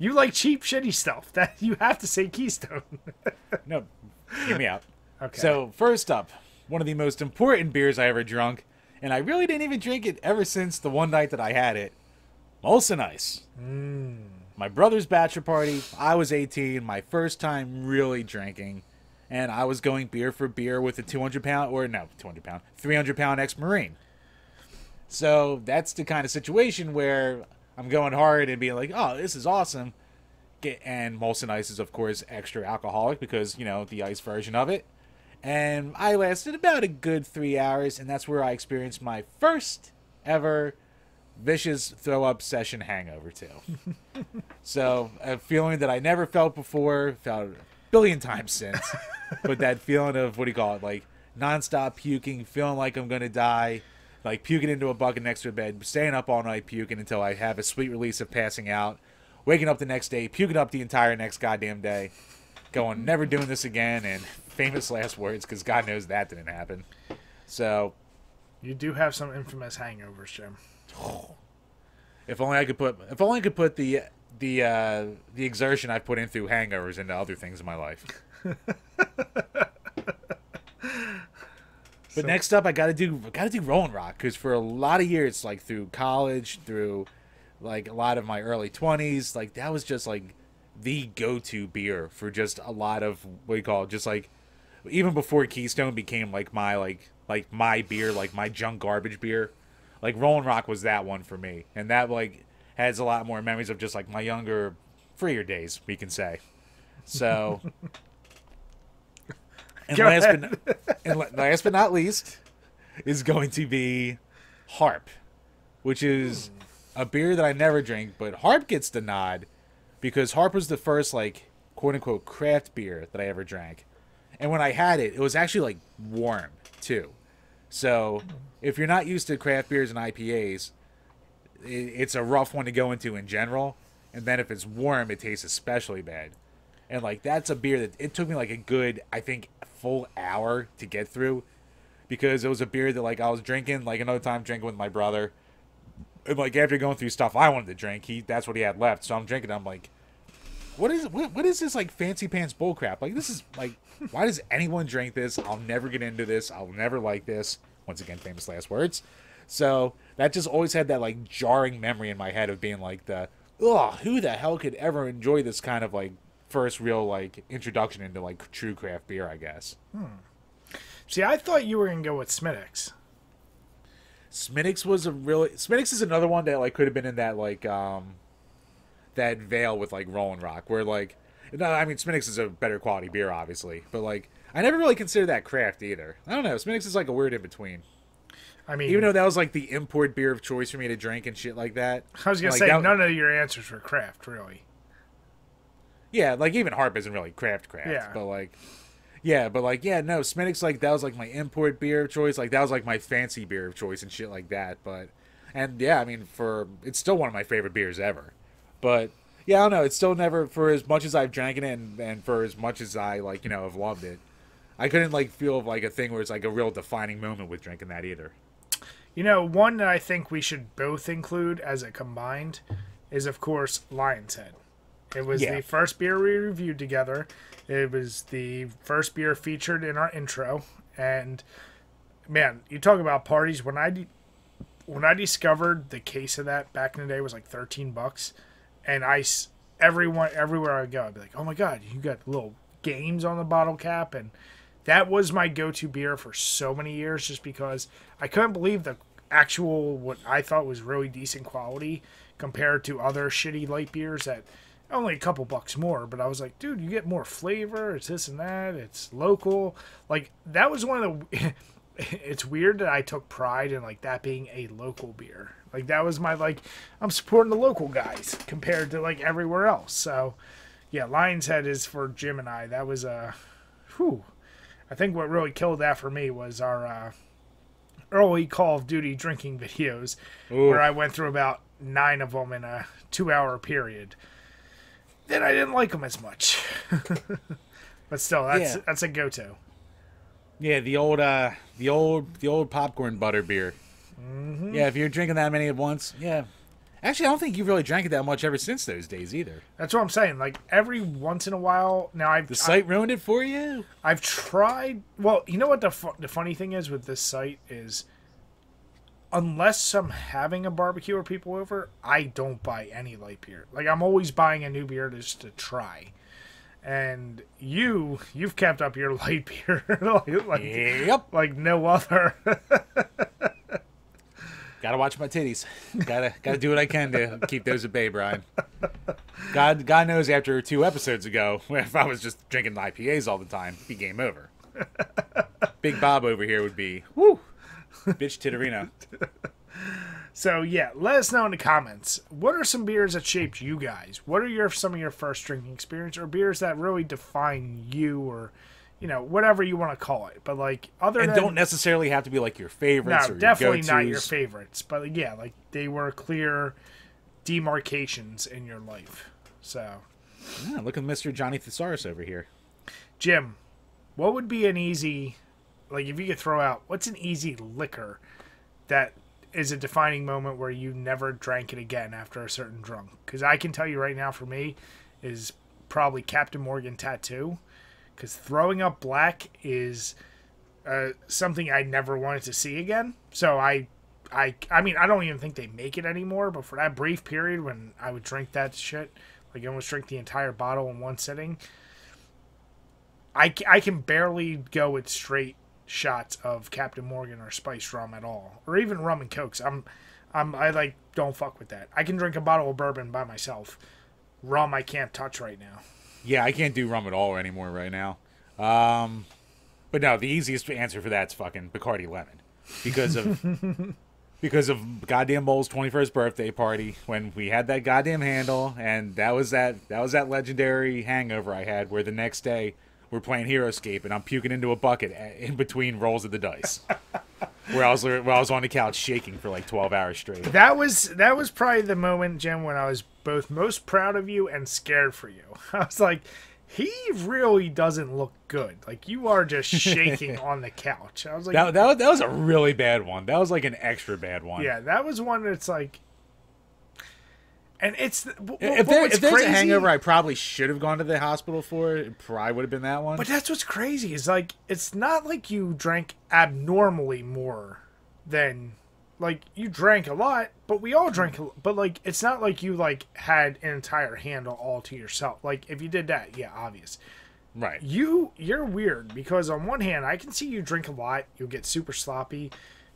You like cheap, shitty stuff. That you have to say Keystone. No, hear me out. Okay. So first up, one of the most important beers I ever drunk, and I really didn't even drink it ever since the one night that I had it. Molson Ice. My brother's bachelor party. I was 18, my first time really drinking, and I was going beer for beer with a 300-pound ex-Marine. So that's the kind of situation where I'm going hard and being like, oh, this is awesome. And Molson Ice is, of course, extra alcoholic because, you know, the ice version of it. And I lasted about a good 3 hours, and that's where I experienced my first ever vicious throw-up session hangover, too. So, a feeling that I never felt before, felt a billion times since. But that feeling of, what do you call it, like, nonstop puking, feeling like I'm going to die, like puking into a bucket next to a bed, staying up all night puking until I have a sweet release of passing out, waking up the next day, puking up the entire next goddamn day. going, never doing this again, and famous last words, because God knows that didn't happen. So, you do have some infamous hangovers, Jim. If only I could put the exertion I've put in through hangovers into other things in my life. But next up, I gotta do Rolling Rock, because for a lot of years, like through college, through like a lot of my early 20s, like that was just like the go-to beer for just a lot of what you call it, just like even before Keystone became like my beer, like my junk garbage beer. Like Rolling Rock was that one for me, and that like has a lot more memories of just like my younger, freer days, we can say. So, and last but not least is going to be Harp, which is a beer that I never drink, but Harp gets the nod because Harp was the first like quote unquote craft beer that I ever drank, and when I had it, it was actually like warm too. So, if you're not used to craft beers and IPAs, it's a rough one to go into in general. And then if it's warm, it tastes especially bad. And, like, that's a beer that it took me, like, a good, I think, full hour to get through. Because it was a beer that, like, I was drinking, like, another time drinking with my brother. And, like, after going through stuff I wanted to drink, that's what he had left. So I'm drinking, I'm like, what is this, like, fancy pants bullcrap? Like, this is, like, why does anyone drink this? I'll never get into this. I'll never like this. Once again, famous last words. So, that just always had that, like, jarring memory in my head of being, like, who the hell could ever enjoy this kind of, like, first real, like, introduction into, like, true craft beer, I guess. See, I thought you were going to go with Smittix. Smittix is another one that, like, could have been in that, like, that veil with like Rolling Rock, where like, no, I mean Smittix is a better quality beer, obviously, but like I never really considered that craft either. I don't know, Smittix is like a weird in between. I mean, even though that was like the import beer of choice for me to drink and shit like that. I was gonna say none of your answers were craft, really. Yeah, like even Harp isn't really craft, yeah. But like, no, Smittix, like that was like my import beer of choice, like that was like my fancy beer of choice and shit like that. But and yeah, I mean it's still one of my favorite beers ever. But, yeah, I don't know. It's still never, for as much as I've drank it and for as much as I, like, you know, have loved it, I couldn't, like, feel like a thing where it's, like, a real defining moment with drinking that either. You know, one that I think we should both include as a combined is, of course, Lion's Head. It was the first beer we reviewed together. It was the first beer featured in our intro. And, man, you talk about parties. When I discovered the case of that back in the day, it was like $13. And everywhere I go, I'd be like, oh my God, you got little games on the bottle cap. And that was my go-to beer for so many years, just because I couldn't believe the actual, what I thought was really decent quality compared to other shitty light beers that only a couple bucks more. But I was like, dude, you get more flavor. It's this and that. It's local. Like, that was one of the... It's weird that I took pride in, like, that being a local beer. Like, that was my, like, I'm supporting the local guys compared to, like, everywhere else. So, yeah, Lion's Head is for Jim and I. That was, I think what really killed that for me was our early Call of Duty drinking videos. Ooh. Where I went through about 9 of them in a 2-hour period. Then I didn't like them as much. But still, that's a go-to. Yeah, the old popcorn butter beer. Mm-hmm. Yeah, if you're drinking that many at once, yeah. Actually, I don't think you really drank it that much ever since those days either. That's what I'm saying. Like, every once in a while, now the site ruined it for you? I've tried. Well, you know what the funny thing is with this site is, unless I'm having a barbecue or people over, I don't buy any light beer. Like, I'm always buying a new beer just to try. And you've kept up your light beer like no other. Gotta watch my titties. Gotta do what I can to keep those at bay, Brian. God knows after 2 episodes ago, if I was just drinking IPAs all the time, it'd be game over. Big Bob over here would be, woo, bitch titterino. So, yeah, let us know in the comments. What are some beers that shaped you guys? What are some of your first drinking experience, or beers that really define you, or, you know, whatever you want to call it? But, like, don't necessarily have to be, like, your favorites or your definitely go-tos. Not your favorites. But, yeah, like, they were clear demarcations in your life. So. Yeah, look at Mr. Johnny Thesaurus over here. Jim, what would be an easy, like if you could throw out, what's an easy liquor that is a defining moment where you never drank it again after a certain drunk? Because I can tell you right now, for me, is probably Captain Morgan Tattoo. Because throwing up black is something I never wanted to see again. So I mean, I don't even think they make it anymore. But for that brief period when I would drink that shit, like almost drink the entire bottle in one sitting, I can barely go with straight shots of Captain Morgan or spiced rum at all, or even rum and cokes. I like don't fuck with that. I can drink a bottle of bourbon by myself. Rum I can't touch right now. Yeah, I can't do rum at all anymore right now. But no, the easiest answer for that's fucking Bacardi Lemon, because of goddamn Mole's 21st birthday party when we had that goddamn handle, and that was that legendary hangover I had where the next day we're playing HeroScape and I'm puking into a bucket in between rolls of the dice. where I was on the couch shaking for like 12 hours straight. That was probably the moment, Jim, when I was both most proud of you and scared for you. I was like, he really doesn't look good. Like, you are just shaking on the couch. I was like, that was a really bad one. That was like an extra bad one. Yeah, that was one that's like, and it's if there's a hangover I probably should have gone to the hospital for, it probably would have been that one. But that's what's crazy is like, it's not like you drank abnormally more than, like, you drank a lot, but we all drank a lot. But like, it's not like you like had an entire handle all to yourself. Like, if you did that, yeah, obvious. Right. You're weird because on one hand, I can see you drink a lot, you'll get super sloppy,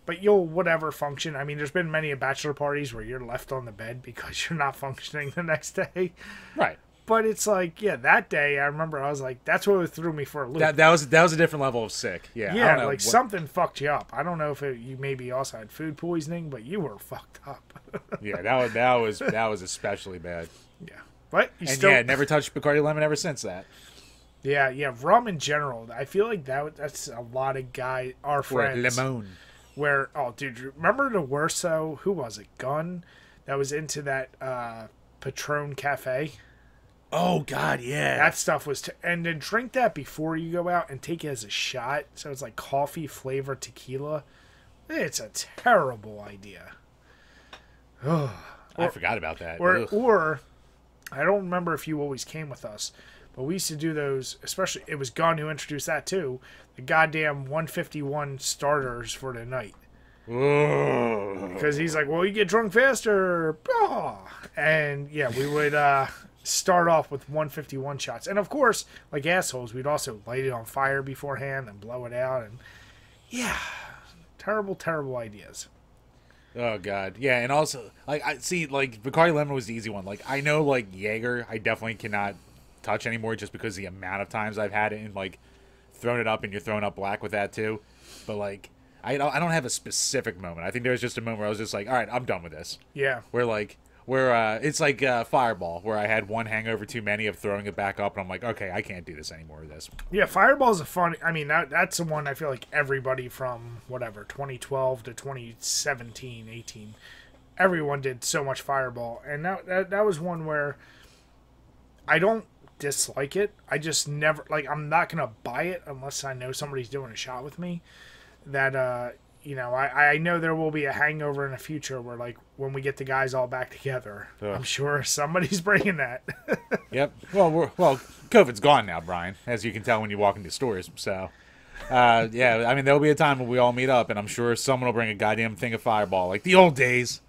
but you'll whatever function. I mean, there's been many bachelor parties where you're left on the bed because you're not functioning the next day. Right. But it's like, yeah, that day I remember I was like, that's what threw me for a loop. That was a different level of sick. Yeah. Yeah, like something fucked you up. I don't know if you maybe also had food poisoning, but you were fucked up. Yeah, that was especially bad. Yeah, but never touched Bacardi Lemon ever since that. Yeah, rum in general. I feel like that's a lot of our friends. Lemon. Where, oh, dude, remember the worst though? Who was it? Gunn, that was into that Patron Cafe. Oh God, yeah. That stuff was, and then drink that before you go out and take it as a shot. So it's like coffee flavored tequila. It's a terrible idea. I forgot about that. Or I don't remember if you always came with us, but we used to do those. Especially, it was Gunn who introduced that too. The goddamn 151 starters for the night. Because he's like, well, you get drunk faster. And yeah, we would start off with 151 shots. And of course, like assholes, we'd also light it on fire beforehand and blow it out. And yeah, terrible, terrible ideas. Oh God, yeah, and also like I see, like Bacardi Lemon was the easy one. Like I know, like Jaeger, I definitely cannot touch anymore just because the amount of times I've had it and like thrown it up, and you're throwing up black with that too. But like I don't have a specific moment. I think there was just a moment where I was just like, all right, I'm done with this. Yeah. Where it's like Fireball, where I had one hangover too many of throwing it back up, and I'm like, okay, I can't do this anymore with this. Yeah, Fireball's a fun. I mean, that's the one I feel like everybody from whatever 2012 to 2017, 18, everyone did so much Fireball, and that was one where I don't dislike it. I just never I'm not gonna buy it unless I know somebody's doing a shot with me. That you know, I know there will be a hangover in the future where, like, when we get the guys all back together, I'm sure somebody's bringing that. Yep. Well, COVID's gone now, Brian, as you can tell when you walk into stores. So, yeah, I mean, there'll be a time when we all meet up, and I'm sure someone will bring a goddamn thing of Fireball, like the old days.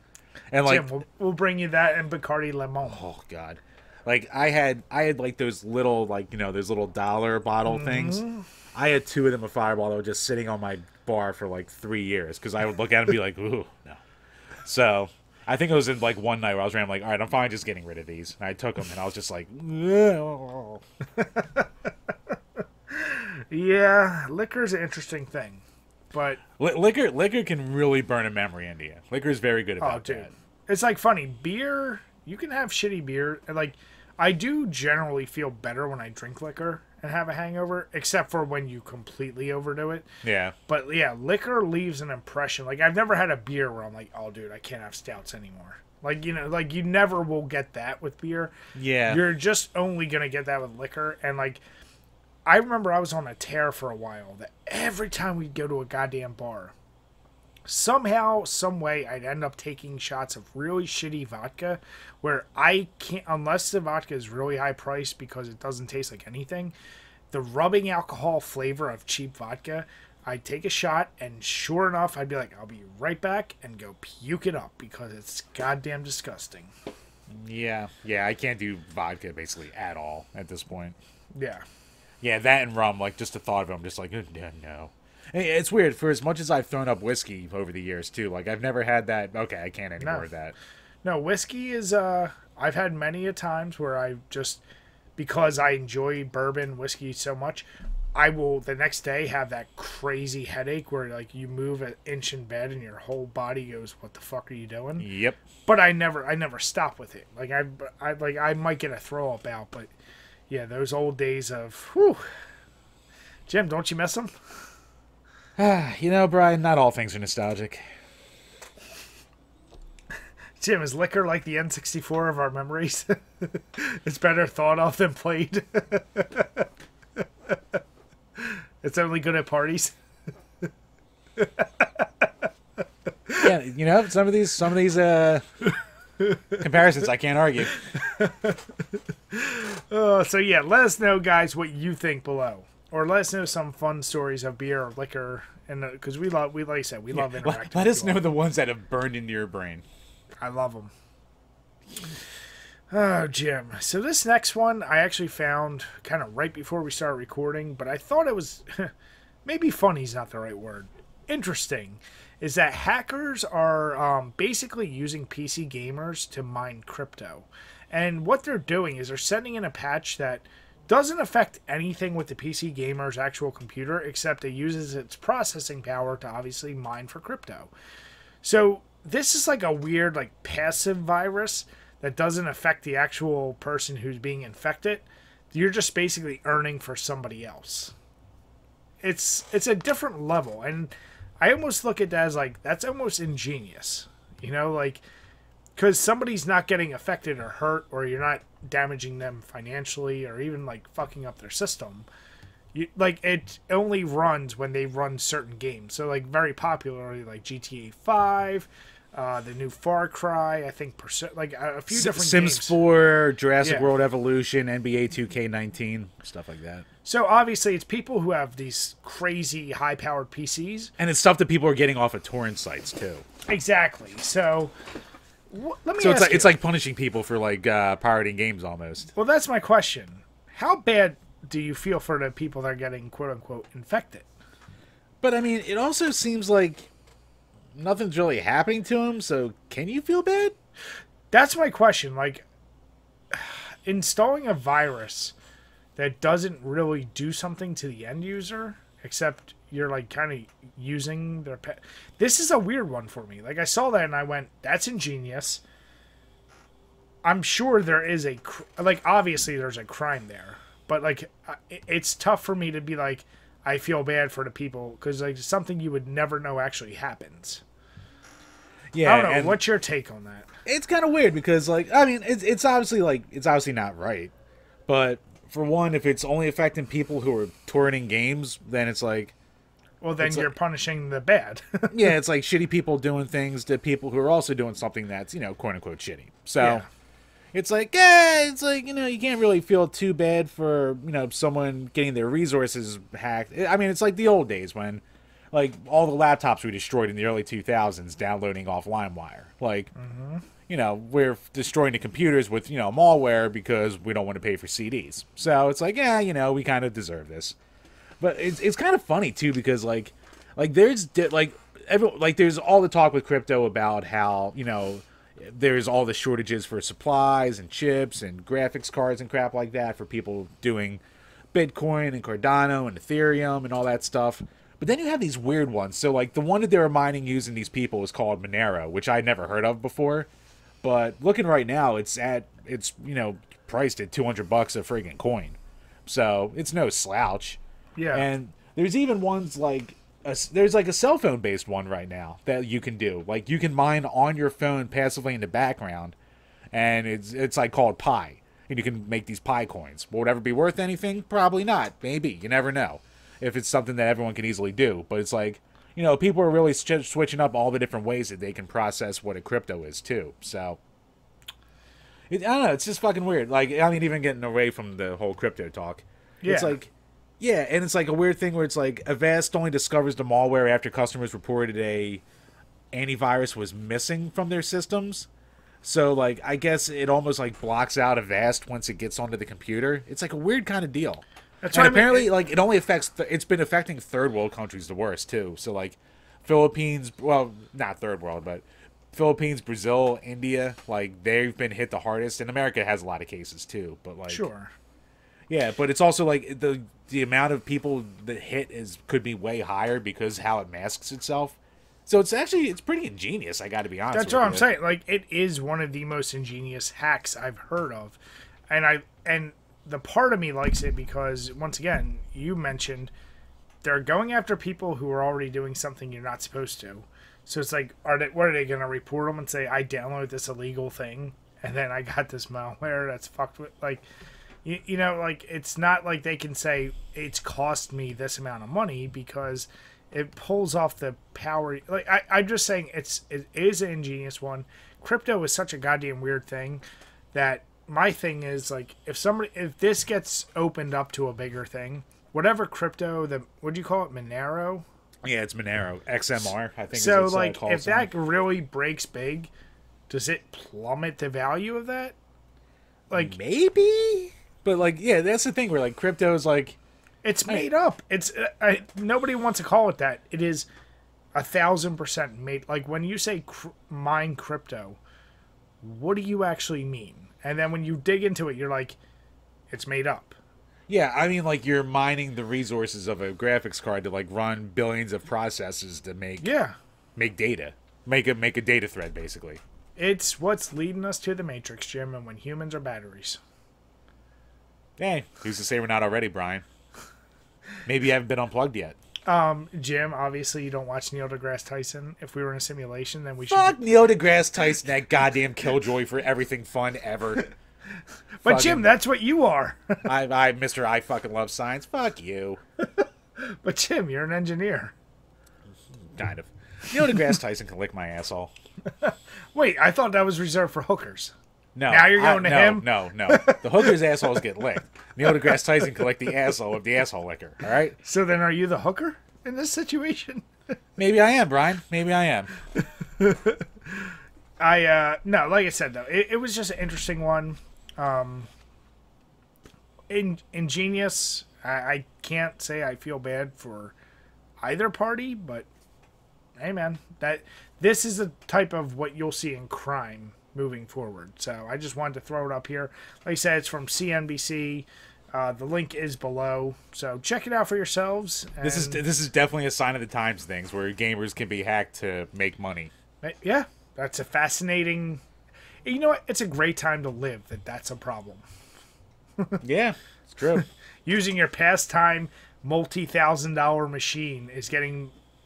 And like, Jim, we'll bring you that and Bacardi Lemon. Oh God. Like I had like those little, like, you know, those little dollar bottle things. I had 2 of them of Fireball that were just sitting on my bar for like 3 years because I would look at them and be like, ooh, no. So I think it was in like one night where I was rambling, like, all right, I'm finally just getting rid of these. And I took them and I was just like, oh. Yeah, liquor's an interesting thing, but liquor can really burn a memory into you. Liquor is very good about that. It's like funny beer. You can have shitty beer. Like, I do generally feel better when I drink liquor and have a hangover, except for when you completely overdo it. Yeah. But yeah, liquor leaves an impression. Like, I've never had a beer where I'm like, oh, dude, I can't have stouts anymore. Like, you know, like, you never will get that with beer. Yeah. You're just only going to get that with liquor. And, like, I remember I was on a tear for a while that every time we'd go to a goddamn bar, somehow, some way, I'd end up taking shots of really shitty vodka where I can't, unless the vodka is really high priced because it doesn't taste like anything, the rubbing alcohol flavor of cheap vodka, I'd take a shot and sure enough, I'd be like, I'll be right back and go puke it up because it's goddamn disgusting. Yeah, I can't do vodka basically at all at this point. Yeah. Yeah, that and rum, like, just the thought of it, I'm just like, no. It's weird, for as much as I've thrown up whiskey over the years, too, like, I've never had that, okay, I can't anymore of that. No, whiskey is, I've had many a times where I just, because I enjoy bourbon, whiskey so much, I will, the next day, have that crazy headache where, like, you move an inch in bed and your whole body goes, what the fuck are you doing? Yep. But I never stop with it. Like, I might get a throw up out, but... Yeah, those old days of, whew. Jim, don't you miss them? You know, Brian, not all things are nostalgic. Jim, is liquor like the N64 of our memories? It's better thought of than played. It's only good at parties. Yeah, you know, some of these comparisons I can't argue. So yeah, let us know, guys, what you think below, or let us know some fun stories of beer or liquor, and because we like I said, we love interacting. Let us know the ones that have burned into your brain. I love them. Oh, Jim. So this next one I actually found kind of right before we started recording, but I thought it was maybe funny's not the right word. Interesting. Is that hackers are basically using PC gamers to mine crypto. And what they're doing is they're sending in a patch that doesn't affect anything with the PC gamer's actual computer, except it uses its processing power to obviously mine for crypto. So this is like a weird, like, passive virus that doesn't affect the actual person who's being infected. You're just basically earning for somebody else. It's a different level, and I almost look at that as like, that's almost ingenious, you know, like, because somebody's not getting affected or hurt, or you're not damaging them financially or even like fucking up their system. Like, it only runs when they run certain games. So like very popularly, like GTA 5, the new Far Cry, I think, like a few different Sims games. 4, Jurassic World Evolution, NBA 2K19, stuff like that. So obviously it's people who have these crazy high-powered PCs. And it's stuff that people are getting off of torrent sites too. Exactly. So let me so ask you. It's like punishing people for like pirating games almost. Well, that's my question. How bad do you feel for the people that are getting quote-unquote infected? But I mean, it also seems like nothing's really happening to them, so can you feel bad? That's my question. Like, installing a virus that doesn't really do something to the end user, except you're like kind of using their pet. This is a weird one for me. Like, I saw that and I went, that's ingenious. I'm sure there is obviously there's a crime there, but like, it's tough for me to be like, I feel bad for the people, because like something you would never know actually happens. Yeah, I don't know. What's your take on that? It's kind of weird because, like, I mean, it's obviously not right, but for one, if it's only affecting people who are torrenting games, then it's like, well, then you're punishing the bad. Yeah, it's like shitty people doing things to people who are also doing something that's, you know, quote unquote shitty. So it's like, you know, you can't really feel too bad for, you know, someone getting their resources hacked. I mean, it's like the old days when, like, all the laptops we destroyed in the early 2000s downloading off LimeWire. Like, you know, we're destroying the computers with, you know, malware because we don't want to pay for CDs. So it's like, yeah, you know, we kind of deserve this. But it's kind of funny, too, because, there's all the talk with crypto about how, you know, there's all the shortages for supplies and chips and graphics cards and crap like that for people doing Bitcoin and Cardano and Ethereum and all that stuff. But then you have these weird ones. So, like, the one that they were mining using these people was called Monero, which I'd never heard of before. But looking right now, it's you know, priced at $200 a friggin' coin. So it's no slouch. Yeah. And there's even ones like there's like a cell phone based one right now that you can do. Like, you can mine on your phone passively in the background, and it's like called Pi. and you can make these pie coins. Will it ever be worth anything? Probably not. Maybe. You never know. If it's something that everyone can easily do. But it's like, you know, people are really switching up all the different ways that they can process what a crypto is, too. So, I don't know. It's just fucking weird. Like, I mean, even getting away from the whole crypto talk. Yeah. It's like, yeah, and it's like a weird thing where it's like Avast only discovers the malware after customers reported a antivirus was missing from their systems. So, like, I guess it almost, like, blocks out Avast once it gets onto the computer. It's like a weird kind of deal. That's and apparently, like, it only affects... it's been affecting third world countries the worst, too. So, like, Philippines... well, not third world, but Philippines, Brazil, India, like, they've been hit the hardest. And America has a lot of cases, too. But, like... Sure. Yeah, but it's also, like, the amount of people that hit could be way higher because how it masks itself. So it's pretty ingenious, I gotta be honest with you. That's what I'm saying. Like, it is one of the most ingenious hacks I've heard of. And the part of me likes it because, once again, you mentioned they're going after people who are already doing something you're not supposed to. So it's like, what are they going to report them and say, I downloaded this illegal thing, and then I got this malware that's fucked with, like... You know, like, it's not like they can say, it's cost me this amount of money, because it pulls off the power. Like, I'm just saying it is an ingenious one. Crypto is such a goddamn weird thing that my thing is, like, if this gets opened up to a bigger thing, whatever crypto, what do you call it, Monero? Yeah, it's Monero. XMR, I think. So, like, if that really breaks big, does it plummet the value of that? Like, maybe? But, like, yeah, that's the thing where, like, crypto is, like... it's made up. It's nobody wants to call it that. It is 1,000% made. Like, when you say mine crypto, what do you actually mean? And then when you dig into it, you're like, it's made up. Yeah, I mean, like, you're mining the resources of a graphics card to, like, run billions of processes to make data. Make a data thread, basically. It's what's leading us to the Matrix, Jim, and when humans are batteries. Hey, who's to say we're not already, Brian? Maybe you haven't been unplugged yet. Jim, obviously you don't watch Neil deGrasse Tyson. If we were in a simulation, then we should... Fuck Neil deGrasse Tyson, that goddamn killjoy for everything fun ever. But Jim, that's what you are. Mr. I fucking love science. Fuck you. But Jim, you're an engineer. Kind of. Neil deGrasse Tyson can lick my asshole. Wait, I thought that was reserved for hookers. No. Now you're going to him? No. The hooker's assholes get licked. Neil deGrasse Tyson can lick the asshole of the asshole licker. All right? So then are you the hooker in this situation? Maybe I am, Brian. Maybe I am. No, like I said, though, it was just an interesting one. Ingenious. I can't say I feel bad for either party, but hey, man, this is the type of what you'll see in crime moving forward. So I just wanted to throw it up here. Like I said, it's from CNBC. The link is below, so check it out for yourselves. And this is definitely a sign of the times things where gamers can be hacked to make money. Yeah, that's a fascinating... You know what? It's a great time to live that's a problem. Yeah, it's true. Using your pastime multi-$1,000 machine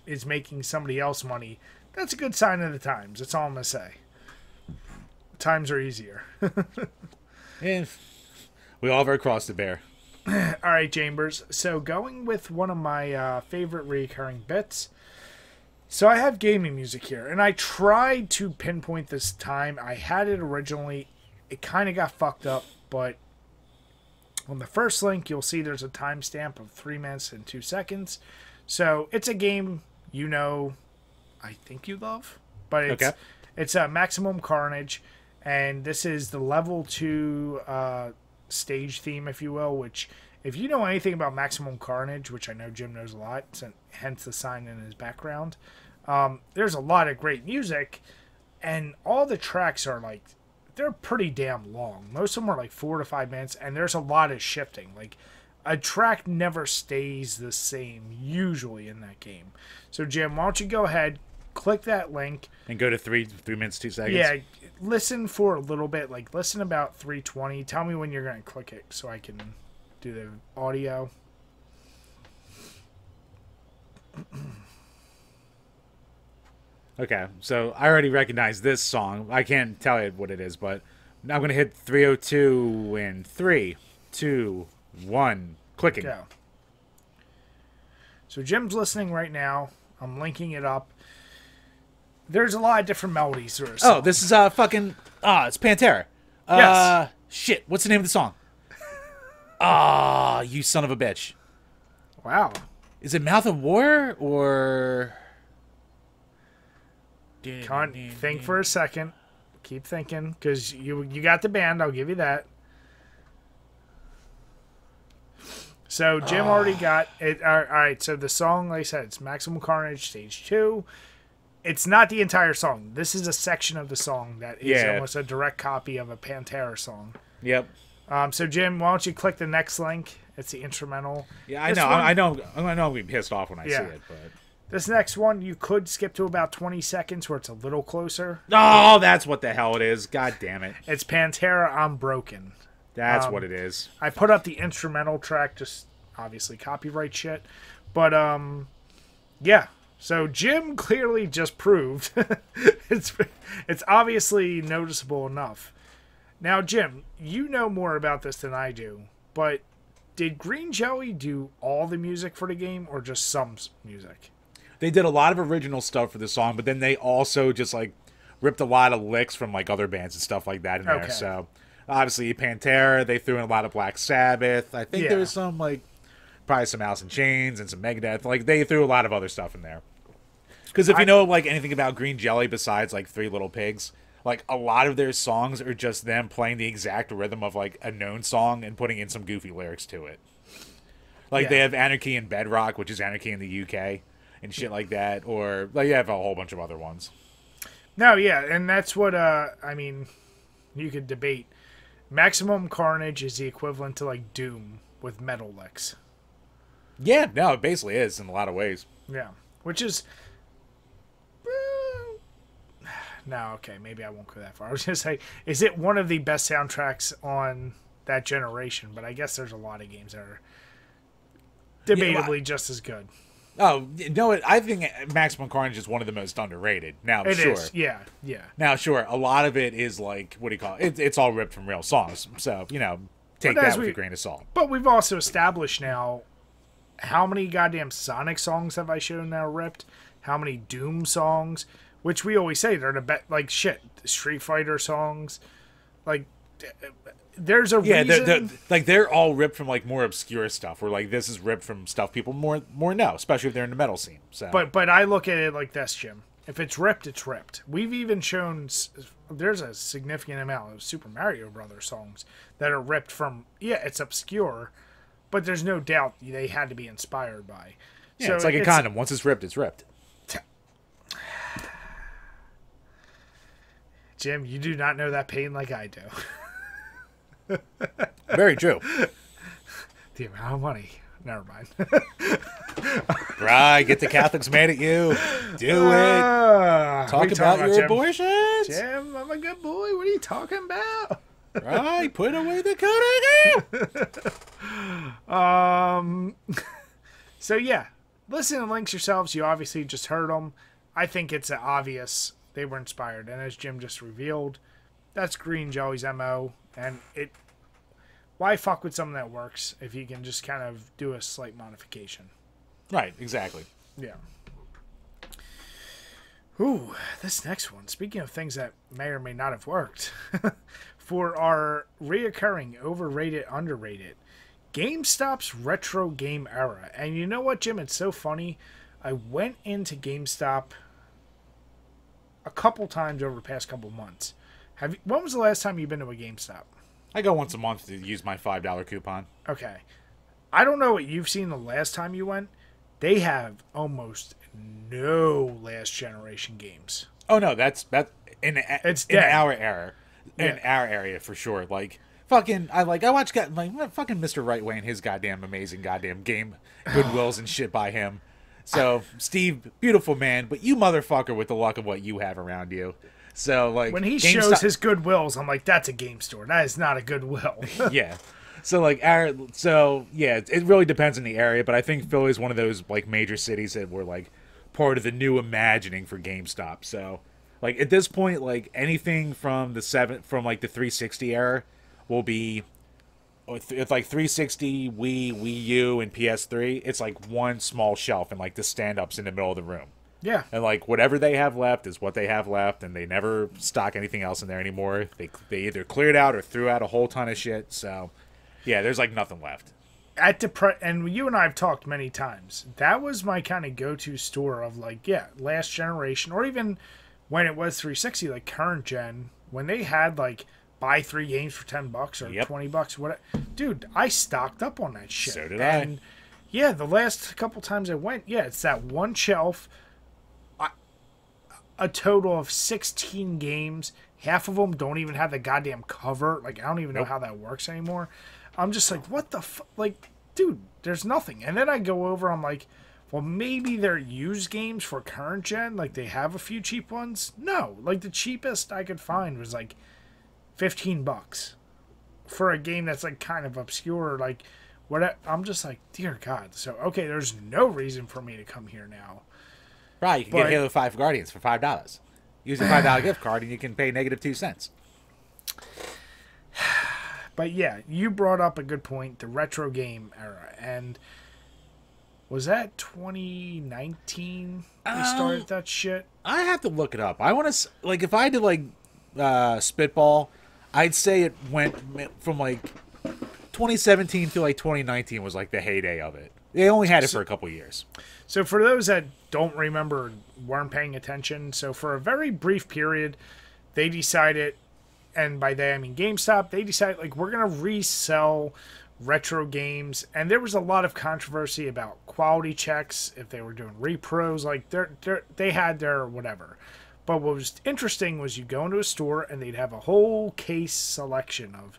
is making somebody else money. That's a good sign of the times. That's all I'm going to say. Times are easier. Yeah. We all have our cross to bear. All right, Chambers. So going with one of my favorite recurring bits. So I have gaming music here, and I tried to pinpoint this time. I had it originally. It kind of got fucked up, but on the first link, you'll see there's a timestamp of 3 minutes and 2 seconds. So it's a game I think you love, but it's Maximum Carnage, and this is the level 2 stage theme, if you will, which, if you know anything about Maximum Carnage, which I know Jim knows a lot, hence the sign in his background, there's a lot of great music, and all the tracks are like, they're pretty damn long. Most of them are like 4 to 5 minutes, and there's a lot of shifting. Like, a track never stays the same, usually, in that game. So, Jim, why don't you go ahead, click that link. And go to 3 minutes, 2 seconds? Yeah, listen for a little bit. Like, listen about 3:20. Tell me when you're going to click it so I can do the audio. Okay, so I already recognize this song. I can't tell you what it is, but Now I'm going to hit 302 in 3, 2, 1. Clicking. Go. So Jim's listening right now. I'm linking it up. There's a lot of different melodies. Oh, this is fucking... it's Pantera. Yes. Shit, what's the name of the song? You son of a bitch. Wow. Is it Mouth of War, or... Can't think for a second. Keep thinking, because you got the band. I'll give you that. So Jim already got it. All right. So the song, like I said, it's Maximum Carnage Stage 2. It's not the entire song. This is a section of the song that is almost a direct copy of a Pantera song. Yep. So Jim, why don't you click the next link? It's the instrumental. Yeah, I know. I know. I'm gonna be pissed off when I see it, but. This next one, you could skip to about 20 seconds where it's a little closer. Oh, that's what the hell it is. God damn it. It's Pantera, I'm Broken. That's what it is. I put up the instrumental track, just obviously copyright shit. But, yeah. So Jim clearly just proved it's obviously noticeable enough. Now, Jim, you know more about this than I do, but did Green Jelly do all the music for the game or just some music? They did a lot of original stuff for the song, but then they also just, like, ripped a lot of licks from, like, other bands and stuff like that in there. So, obviously, Pantera, they threw in a lot of Black Sabbath. I think there was some, like, probably some Alice in Chains and some Megadeth. Like, they threw a lot of other stuff in there. Because if you know, like, anything about Green Jelly besides, like, Three Little Pigs, like, a lot of their songs are just them playing the exact rhythm of, like, a known song and putting in some goofy lyrics to it. Like, they have Anarchy in Bedrock, which is Anarchy in the UK. And shit like that, or like you have a whole bunch of other ones. No, yeah, and that's what I mean. You could debate. Maximum Carnage is the equivalent to like Doom with metal licks. Yeah, no, it basically is in a lot of ways. Yeah, which is no, okay, maybe I won't go that far. I was gonna say, is it one of the best soundtracks on that generation? But I guess there's a lot of games that are debatably just as good. Oh, no, I think Maximum Carnage is one of the most underrated. Now, it is. Yeah. Now, sure, a lot of it is like, what do you call it? It's all ripped from real songs. So, you know, take that with a grain of salt. But we've also established now, how many goddamn Sonic songs have I shown now ripped? How many Doom songs? Which we always say, they're the best, like, shit, Street Fighter songs. Like, there's a reason. They're all ripped from like more obscure stuff. Where like this is ripped from stuff people more know, especially if they're in the metal scene. So, but I look at it like this, Jim. If it's ripped, it's ripped. We've even shown there's a significant amount of Super Mario Brothers songs that are ripped from. Yeah, it's obscure, but there's no doubt they had to be inspired by. Yeah, so it's like a condom. Once it's ripped, it's ripped. Jim, you do not know that pain like I do. Very true. The amount of money. Never mind. Right, get the Catholics mad at you. Do it. Talk about your abortions. Jim, I'm a good boy. What are you talking about? Right, put away the code again. So yeah, listen to links yourselves. You obviously just heard them. I think it's obvious they were inspired, and as Jim just revealed, that's Green Jelly's MO. And why fuck with something that works if you can just kind of do a slight modification? Right, exactly. Yeah. Ooh, this next one. Speaking of things that may or may not have worked, for our reoccurring overrated, underrated, GameStop's retro game era. And you know what, Jim? It's so funny. I went into GameStop a couple times over the past couple months. When was the last time you've been to a GameStop? I go once a month to use my $5 coupon. Okay. I don't know what you've seen the last time you went. They have almost no last generation games. Oh no, that's in our era. In our area for sure. Like fucking I watch fucking Mr. Rightway and his goddamn amazing goddamn game Goodwills and shit by him. So Steve, beautiful man, but you motherfucker with the luck of what you have around you. So, like, when he shows his Goodwills, I'm like, that's a game store. That is not a Goodwill. Yeah. So, like, it really depends on the area, but I think Philly is one of those, like, major cities that were, like, part of the new imagining for GameStop. So, Like at this point, like anything from the 360 era will be. It's like 360, Wii U, and PS3. It's like one small shelf and like the stand-ups in the middle of the room. Yeah. And like whatever they have left is what they have left, and they never stock anything else in there anymore. They either cleared out or threw out a whole ton of shit. So yeah, there's like nothing left. And you and I have talked many times. That was my kind of go-to store of like, yeah, last generation, or even when it was 360, like current gen, when they had like buy 3 games for $10 or $20, what? Dude, I stocked up on that shit. So did I. Yeah, the last couple times I went, yeah, it's that one shelf. A total of 16 games. Half of them don't even have the goddamn cover. Like, I don't even know how that works anymore. I'm just like, what the fuck? Like, dude, there's nothing. And then I go over, I'm like, well, maybe they're used games for current gen. Like, they have a few cheap ones. No. Like, the cheapest I could find was, like, $15 for a game that's, like, kind of obscure. Like, what? I'm just like, dear God. So, okay, there's no reason for me to come here now. Right, you can get Halo 5 Guardians for $5. Use a $5 gift card and you can pay negative 2 cents. But yeah, you brought up a good point, the retro game era. And was that 2019 they started that shit? I have to look it up. I want to, like, if I had to, like, spitball, I'd say it went from, like, 2017 to, like, 2019 was, like, the heyday of it. They only had it for a couple years. So for those that don't remember, weren't paying attention, so for a very brief period, they decided, and by they I mean GameStop, they decided, like, we're going to resell retro games. And there was a lot of controversy about quality checks, if they were doing repros, like, they had their whatever. But what was interesting was you go into a store and they'd have a whole case selection of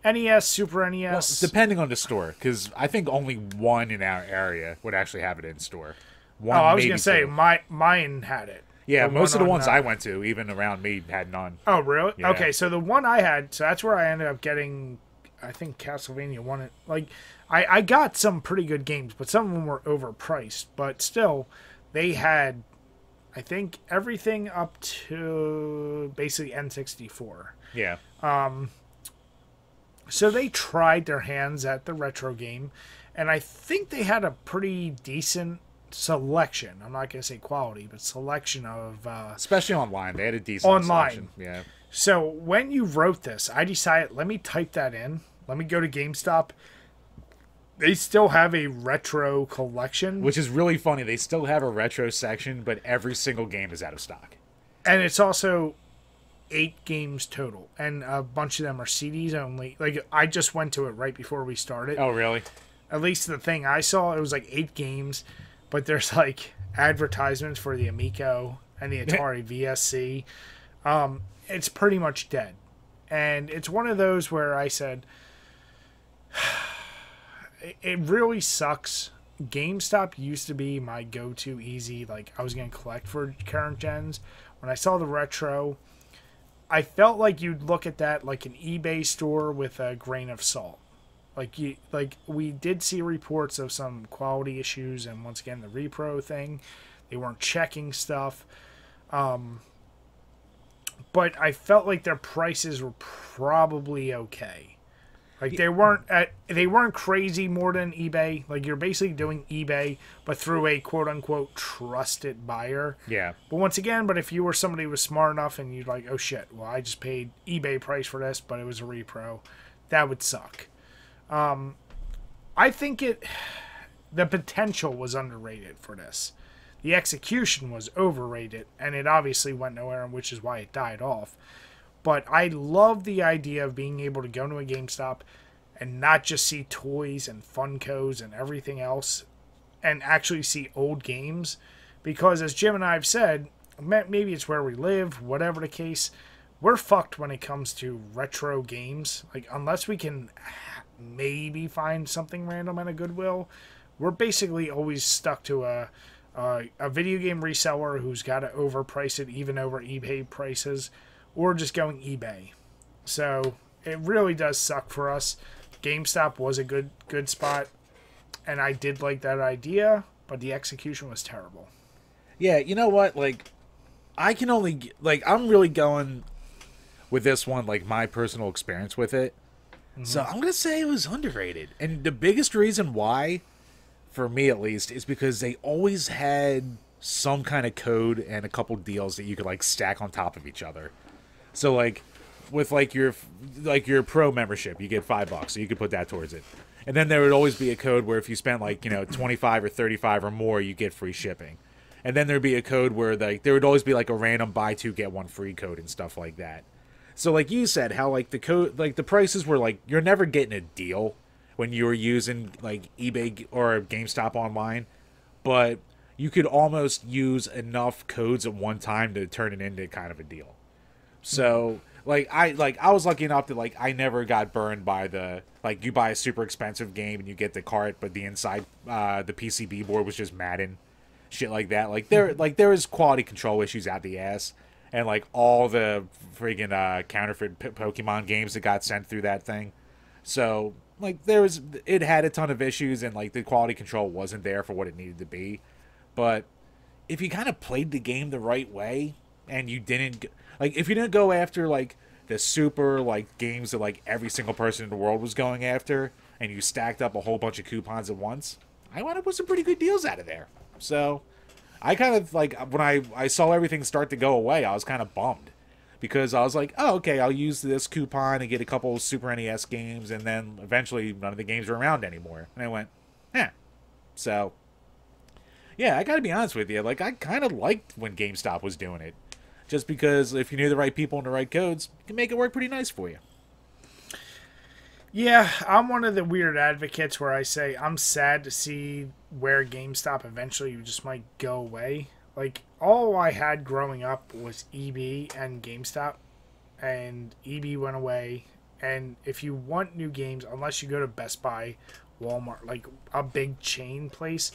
NES, Super NES. Well, depending on the store, because I think only one in our area would actually have it in store. One, I was going to say, mine had it. Yeah, most of the ones I went to, even around me, had none. Oh, really? Yeah. Okay, so the one I had, so that's where I ended up getting, I think Castlevania won it. Like, I got some pretty good games, but some of them were overpriced. But still, they had, I think, everything up to basically N64. Yeah. So they tried their hands at the retro game, and I think they had a pretty decent selection. I'm not going to say quality, but selection of... especially online. They had a decent selection. Yeah. So when you wrote this, I decided, let me type that in. Let me go to GameStop. They still have a retro collection. Which is really funny. They still have a retro section, but every single game is out of stock. And it's also 8 games total, and a bunch of them are CDs only. Like, I just went to it right before we started. Oh, really? At least the thing I saw, it was like 8 games, but there's like advertisements for the Amico and the Atari VSC. It's pretty much dead. And it's one of those where I said, it really sucks. GameStop used to be my go-to easy, like, I was going to collect for current gens. When I saw the retro, I felt like you'd look at that like an eBay store with a grain of salt. Like, we did see reports of some quality issues, and once again, the repro thing, they weren't checking stuff. But I felt like their prices were probably okay. Like, they weren't crazy more than eBay. Like, you're basically doing eBay, but through a quote-unquote trusted buyer. Yeah. But once again, if you were somebody who was smart enough and you're like, oh shit, well, I just paid eBay price for this, but it was a repro, that would suck. I think the potential was underrated for this. The execution was overrated, and it obviously went nowhere, which is why it died off. But I love the idea of being able to go to a GameStop and not just see toys and Funkos and everything else, and actually see old games. Because as Jim and I have said, maybe it's where we live, whatever the case, we're fucked when it comes to retro games. Like, unless we can maybe find something random at a Goodwill, we're basically always stuck to a video game reseller who's got to overprice it even over eBay prices, or just going eBay. So it really does suck for us. GameStop was a good spot, and I did like that idea, but the execution was terrible. Yeah, you know what? Like, I can only like I'm really going with this one like my personal experience with it. So I'm gonna say it was underrated, and the biggest reason why, for me at least, is because they always had some kind of code and a couple deals that you could like stack on top of each other. So like with like your pro membership, you get $5, so you could put that towards it. And then there would always be a code where if you spent like 25 or 35 or more, you get free shipping. And then there'd be a code where like there would always be like a random buy two get one free code and stuff like that. So like you said, how like the code, like the prices were like you're never getting a deal when you were using like eBay or GameStop online, but you could almost use enough codes at one time to turn it into kind of a deal. So I was lucky enough that like I never got burned by the like you buy a super expensive game and you get the cart, but the inside the PCB board was just Madden, shit like that. Like there was quality control issues out the ass. And, like, all the friggin' counterfeit Pokemon games that got sent through that thing. So, like, it had a ton of issues, and, like, the quality control wasn't there for what it needed to be. But if you kind of played the game the right way, and you didn't, like, if you didn't go after, like, the super, like, games that, like, every single person in the world was going after, and you stacked up a whole bunch of coupons at once, I wound up with some pretty good deals out of there. So I kind of, like, when I saw everything start to go away, I was kind of bummed. Because I was like, oh, okay, I'll use this coupon and get a couple Super NES games, and then eventually none of the games were around anymore. And I went, eh. So, yeah, I gotta be honest with you. Like, I kind of liked when GameStop was doing it. Just because if you knew the right people and the right codes, you can make it work pretty nice for you. Yeah, I'm one of the weird advocates where I say I'm sad to see where GameStop eventually just might go away. Like, all I had growing up was EB and GameStop, and EB went away. And if you want new games, unless you go to Best Buy, Walmart, like a big chain place,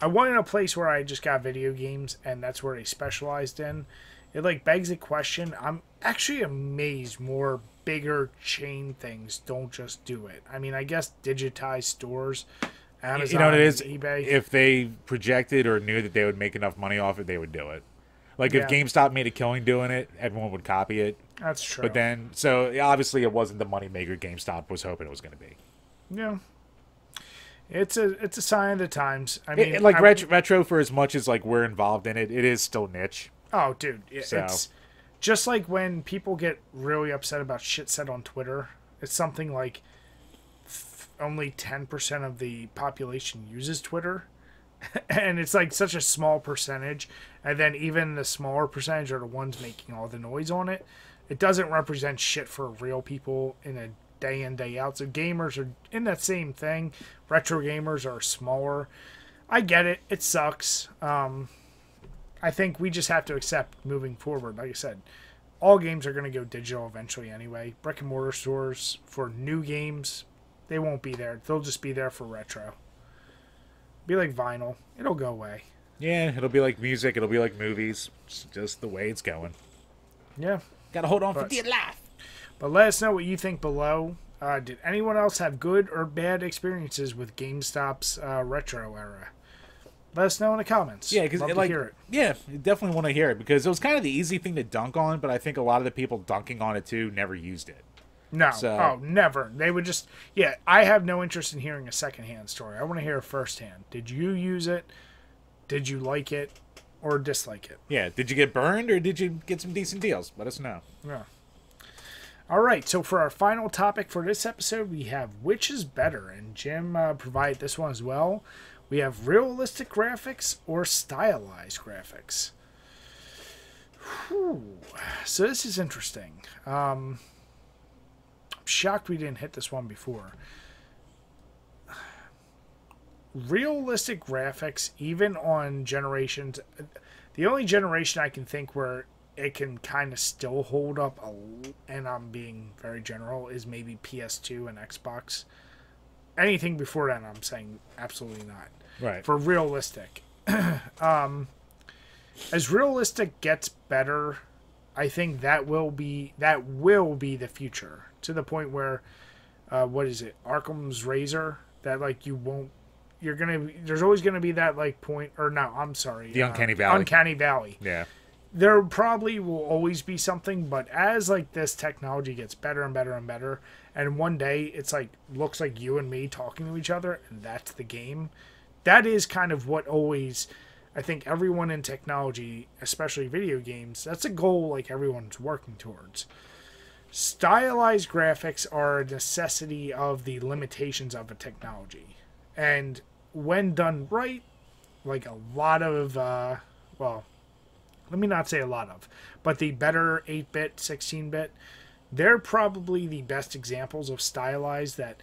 I wanted a place where I just got video games, and that's where they specialized in. It, like, begs the question. I'm actually amazed more bigger chain things don't just do it. I mean, I guess digitized stores, Amazon, you know what it is? eBay. If they projected or knew that they would make enough money off it, they would do it. Like, if GameStop made a killing doing it, everyone would copy it. That's true. But then, so obviously it wasn't the moneymaker GameStop was hoping it was going to be. Yeah. It's a sign of the times. I mean, retro for as much as, like, we're involved in it, it is still niche. Oh, dude. It's just like when people get really upset about shit said on Twitter. It's something like only 10% of the population uses Twitter. And it's like such a small percentage. And then even the smaller percentage are the ones making all the noise on it. It doesn't represent shit for real people in a day in, day out. So gamers are in that same thing. Retro gamers are smaller. I get it. It sucks. I think we just have to accept moving forward. Like I said, all games are going to go digital eventually anyway. Brick and mortar stores for new games, they won't be there. They'll just be there for retro. Be like vinyl. It'll go away. Yeah, it'll be like music. It'll be like movies. It's just the way it's going. Yeah. Gotta hold on for dear life. But let us know what you think below. Did anyone else have good or bad experiences with GameStop's retro era? Let us know in the comments. Yeah, because like, hear it. Yeah, you definitely want to hear it because it was kind of the easy thing to dunk on, but I think a lot of the people dunking on it too never used it. No, never. They would just, I have no interest in hearing a secondhand story. I want to hear firsthand. Did you use it? Did you like it or dislike it? Yeah, did you get burned or did you get some decent deals? Let us know. Yeah. All right, so for our final topic for this episode, we have which is better, and Jim provided this one as well. We have realistic graphics or stylized graphics. Whew. So this is interesting. I'm shocked we didn't hit this one before. Realistic graphics, even on generations... The only generation I can think where it can kind of still hold up, and I'm being very general, is maybe PS2 and Xbox. Anything before that, I'm saying absolutely not. Right. For realistic. As realistic gets better, I think that will be the future. To the point where, what is it? Arkham's Razor? That, like, there's always going to be that, like, point, or no, I'm sorry. The Uncanny Valley. Uncanny Valley. Yeah. there probably will always be something, but as like this technology gets better and better and better, and one day it's like looks like you and me talking to each other, and that's the game. That is kind of what always, I think everyone in technology, especially video games, that's a goal like everyone's working towards. Stylized graphics are a necessity of the limitations of a technology. And when done right, like a lot of, well, let me not say a lot of, but the better 8-bit, 16-bit, they're probably the best examples of stylized that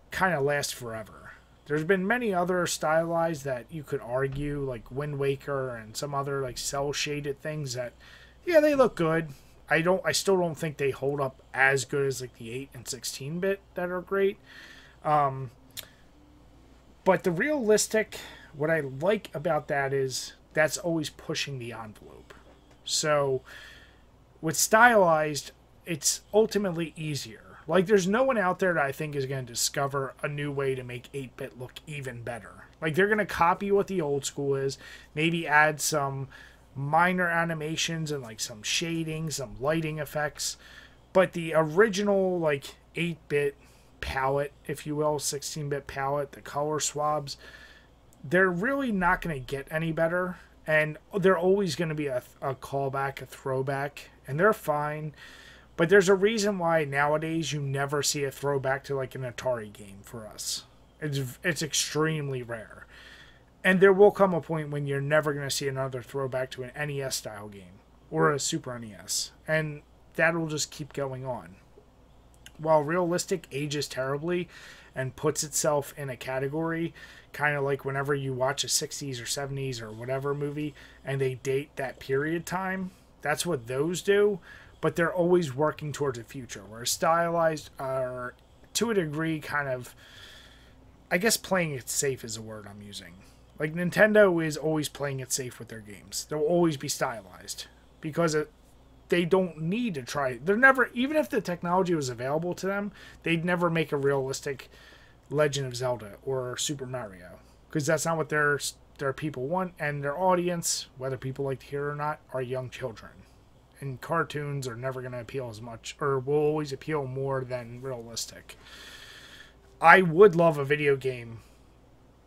kind of last forever. There's been many other stylized that you could argue, like Wind Waker and some other like cel-shaded things that, yeah, they look good. I still don't think they hold up as good as like the 8 and 16-bit that are great. But the realistic, what I like about that is that's always pushing the envelope. So with stylized, it's ultimately easier. Like there's no one out there that I think is going to discover a new way to make 8-bit look even better. Like they're going to copy what the old school is, maybe add some minor animations and like some shading, some lighting effects, but the original like 8-bit palette, if you will, 16-bit palette, the color swabs, they're really not going to get any better, and they're always going to be a callback, a throwback, and they're fine. But there's a reason why nowadays you never see a throwback to like an Atari game for us. It's extremely rare. And there will come a point when you're never going to see another throwback to an NES style game or a Super NES. And that'll just keep going on. While realistic ages terribly and puts itself in a category, kind of like whenever you watch a 60s or 70s or whatever movie and they date that period time, that's what those do. But they're always working towards a future, where stylized are, to a degree, kind of, I guess playing it safe is the word I'm using. Like, Nintendo is always playing it safe with their games. They'll always be stylized. Because they don't need to try. They're never, even if the technology was available to them, they'd never make a realistic Legend of Zelda or Super Mario. Because that's not what their people want. And their audience, whether people like to hear it or not, are young children. And cartoons are never going to appeal as much, or will always appeal more than realistic. I would love a video game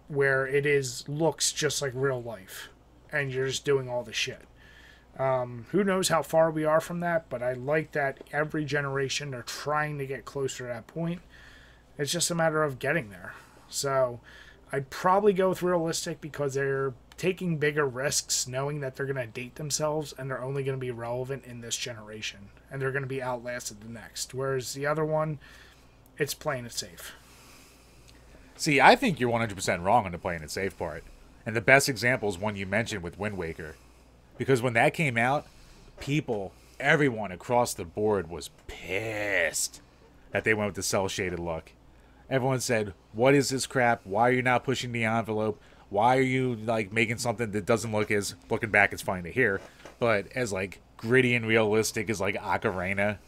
where looks just like real life, and you're just doing all the shit. Who knows how far we are from that, but I like that every generation they're trying to get closer to that point. It's just a matter of getting there. So I'd probably go with realistic because they're taking bigger risks knowing that they're going to date themselves and they're only going to be relevant in this generation and they're going to be outlasted the next. Whereas the other one, it's playing it safe. See, I think you're 100% wrong on the playing it safe part. And the best example is one you mentioned with Wind Waker. Because when that came out, everyone across the board was pissed that they went with the cel-shaded look. Everyone said, what is this crap? Why are you not pushing the envelope? Why are you like making something that doesn't look as, looking back it's fine to hear, but as like gritty and realistic as like Ocarina?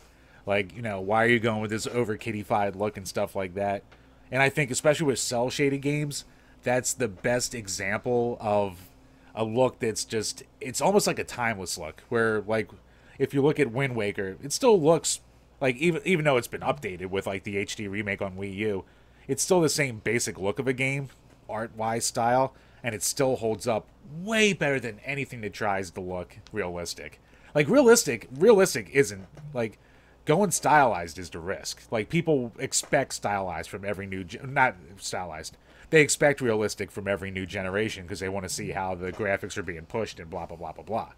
Like, you know, why are you going with this over kiddified look and stuff like that? And I think especially with cel-shaded games, that's the best example of a look that's just, it's almost like a timeless look, where like if you look at Wind Waker, it still looks like, even though it's been updated with like the HD remake on Wii U, it's still the same basic look of a game, art-wise style, and it still holds up way better than anything that tries to look realistic. Like, realistic isn't, like, going stylized is the risk. Like, people expect stylized from every new, not stylized, they expect realistic from every new generation because they want to see how the graphics are being pushed and blah, blah, blah, blah, blah.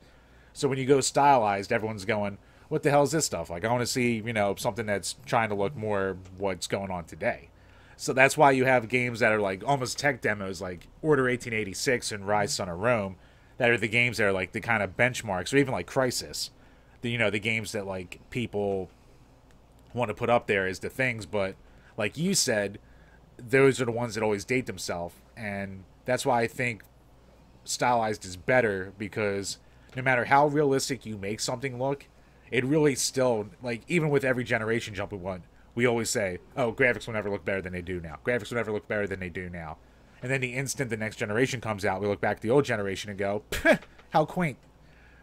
So when you go stylized, everyone's going, what the hell is this stuff? Like, I want to see, you know, something that's trying to look more what's going on today. So that's why you have games that are like almost tech demos like Order 1886 and Rise Son of Rome that are the games that are like the kind of benchmarks, or even like Crysis. The games that like people want to put up there as the things, but like you said, those are the ones that always date themselves, and that's why I think stylized is better, because no matter how realistic you make something look, it really still, like, even with every generation jump we always say, oh, graphics will never look better than they do now. Graphics will never look better than they do now. And then the instant the next generation comes out, we look back at the old generation and go, how quaint.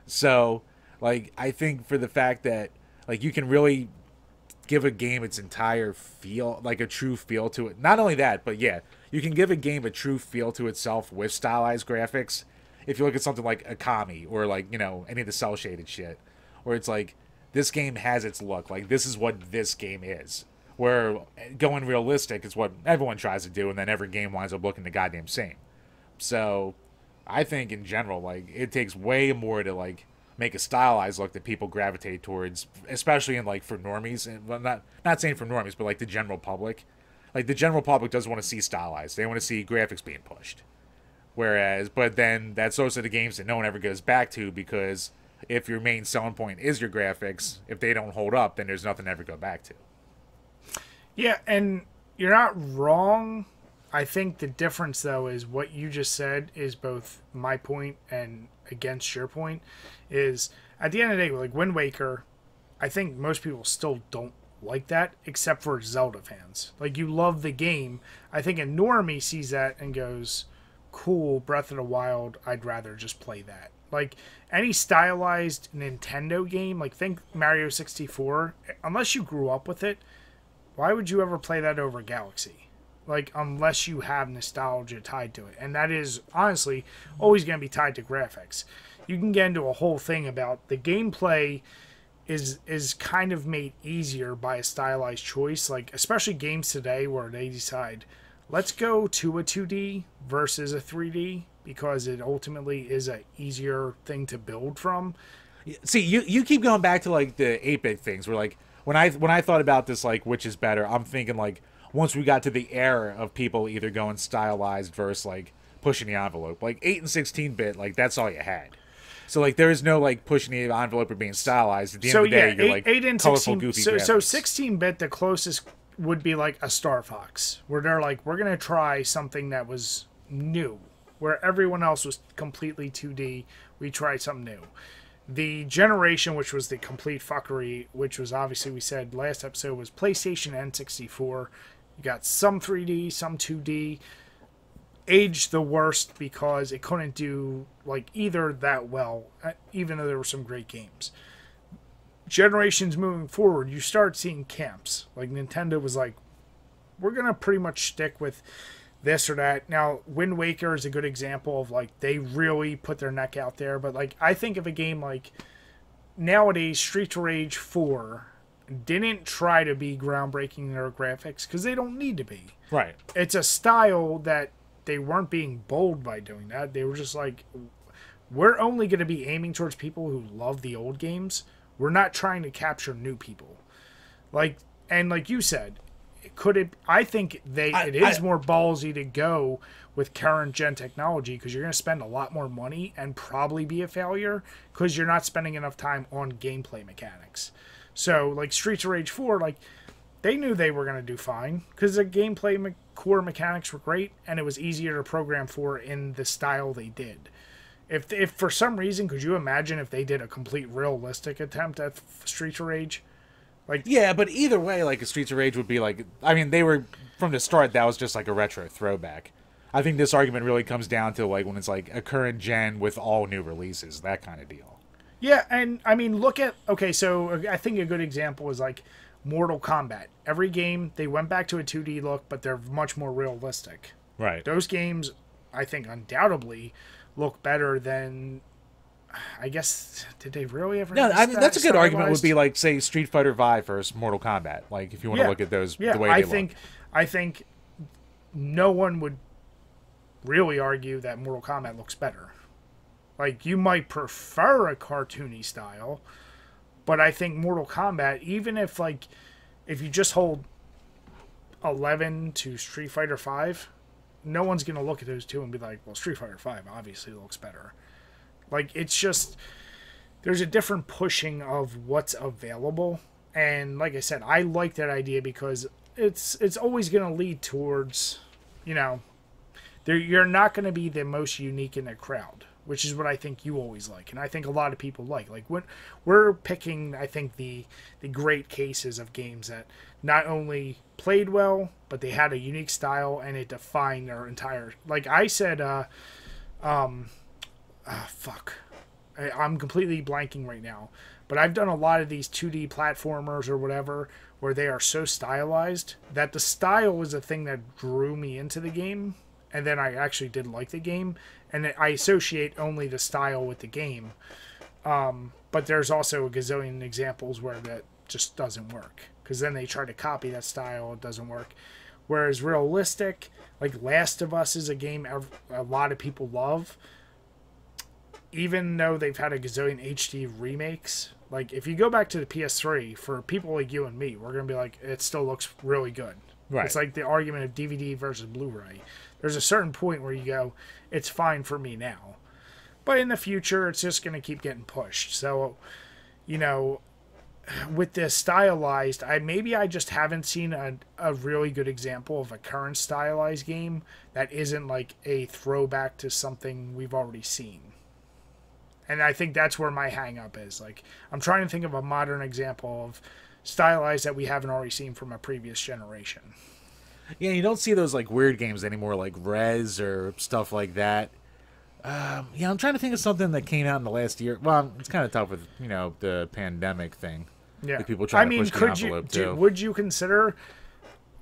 So Like, I think for the fact that, like, you can really give a game its entire feel, like a true feel to it. Not only that, but yeah, you can give a game a true feel to itself with stylized graphics. If you look at something like Akami or like, you know, any of the cell shaded shit, where it's like, this game has its look. Like, this is what this game is. Where going realistic is what everyone tries to do, and then every game winds up looking the goddamn same. So, I think in general, like, it takes way more to, like, make a stylized look that people gravitate towards, especially in, like, for normies, and well, not saying for normies, but like the general public. Like, the general public doesn't want to see stylized. They want to see graphics being pushed. Whereas, but then that's also the games that no one ever goes back to, because if your main selling point is your graphics, if they don't hold up, then there's nothing to ever go back to. Yeah, and you're not wrong. I think the difference, though, is what you just said is both my point and against your point. Is at the end of the day, like Wind Waker, I think most people still don't like that, except for Zelda fans. Like, you love the game. I think a normie sees that and goes, cool, Breath of the Wild, I'd rather just play that. Like, any stylized Nintendo game, like, think Mario 64, unless you grew up with it, why would you ever play that over Galaxy? Like, unless you have nostalgia tied to it. And that is, honestly, always going to be tied to graphics. You can get into a whole thing about the gameplay is kind of made easier by a stylized choice. Like, especially games today where they decide, let's go to a 2D versus a 3D, because it ultimately is a easier thing to build from. See, you keep going back to, like, the 8-bit things, where, like, when I thought about this, like, which is better, I'm thinking, like, once we got to the era of people either going stylized versus, like, pushing the envelope. Like, 8 and 16-bit, like, that's all you had. So, like, there is no, like, pushing the envelope or being stylized. At the end of the day, you're, like, 8 and colorful, 16, goofy so graphics. 16-bit, the closest would be, like, a Star Fox, where they're like, we're going to try something that was new. Where everyone else was completely 2D, we tried something new. The generation, which was the complete fuckery, which was obviously, we said last episode, was PlayStation N64. You got some 3D, some 2D. Aged the worst because it couldn't do, like, either that well, even though there were some great games. Generations moving forward, you start seeing camps. Like, Nintendo was like, we're going to pretty much stick with this or that. Now, Wind Waker is a good example of, like, they really put their neck out there. But, like, I think of a game like nowadays, Streets of Rage 4 didn't try to be groundbreaking in their graphics because they don't need to be. Right. It's a style that they weren't being bold by doing that. They were just like, we're only going to be aiming towards people who love the old games. We're not trying to capture new people. Like, and like you said, I think it is more ballsy to go with current gen technology, because you're going to spend a lot more money and probably be a failure because you're not spending enough time on gameplay mechanics. So, like, Streets of Rage 4, like, they knew they were going to do fine because the gameplay core mechanics were great, and it was easier to program for in the style they did. If for some reason, could you imagine if they did a complete realistic attempt at Streets of Rage? Like, yeah, but either way, like, a Streets of Rage would be like, I mean, they were, from the start, that was just like a retro throwback. I think this argument really comes down to, like, when it's like a current gen with all new releases, that kind of deal. Yeah, and I mean, so I think a good example is like Mortal Kombat. Every game, they went back to a 2D look, but they're much more realistic. Right. Those games, I think, undoubtedly look better than, I guess, did they really ever? No, I mean, that's a good argument would be like, say, Street Fighter V versus Mortal Kombat. Like, if you want to look at those the way they look. I think no one would really argue that Mortal Kombat looks better. Like, you might prefer a cartoony style, but I think Mortal Kombat, even if, like, if you just hold 11 to Street Fighter V, no one's going to look at those two and be like, well, Street Fighter V obviously looks better. Like, it's just, there's a different pushing of what's available. And like I said, I like that idea because it's always going to lead towards, you know, you're not going to be the most unique in the crowd, which is what I think you always like. And I think a lot of people like. Like, when we're picking, I think, the great cases of games that not only played well, but they had a unique style and it defined their entire, like I said, I'm completely blanking right now. But I've done a lot of these 2D platformers or whatever where they are so stylized that the style was a thing that drew me into the game. And then I actually did like the game. And I associate only the style with the game. But there's also a gazillion examples where that just doesn't work. Because then they try to copy that style. It doesn't work. Whereas realistic, like Last of Us is a game a lot of people love. Even though they've had a gazillion HD remakes, like if you go back to the PS3, for people like you and me, we're going to be like, it still looks really good. Right. It's like the argument of DVD versus Blu-ray. There's a certain point where you go, it's fine for me now. But in the future, it's just going to keep getting pushed. So, you know, with this stylized, I just haven't seen a really good example of a current stylized game that isn't like a throwback to something we've already seen. And I think that's where my hang up is. Like, I'm trying to think of a modern example of stylized that we haven't already seen from a previous generation. Yeah, you don't see those like weird games anymore, like Rez or stuff like that. Yeah, I'm trying to think of something that came out in the last year. Well, it's kind of tough with, you know, the pandemic thing. Yeah, like people trying to push the envelope too. Would you consider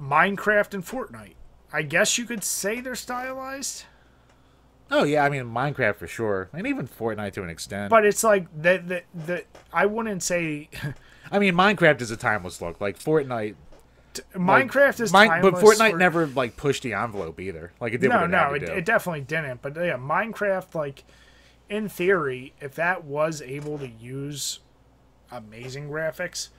Minecraft and Fortnite? I guess you could say they're stylized. Oh yeah, I mean Minecraft for sure, and even Fortnite to an extent. But it's like the I wouldn't say. I mean, Minecraft is a timeless look. Like Fortnite. Minecraft is timeless, but Fortnite never like pushed the envelope either. Like it did. It definitely didn't. But yeah, Minecraft, like in theory, if that was able to use amazing graphics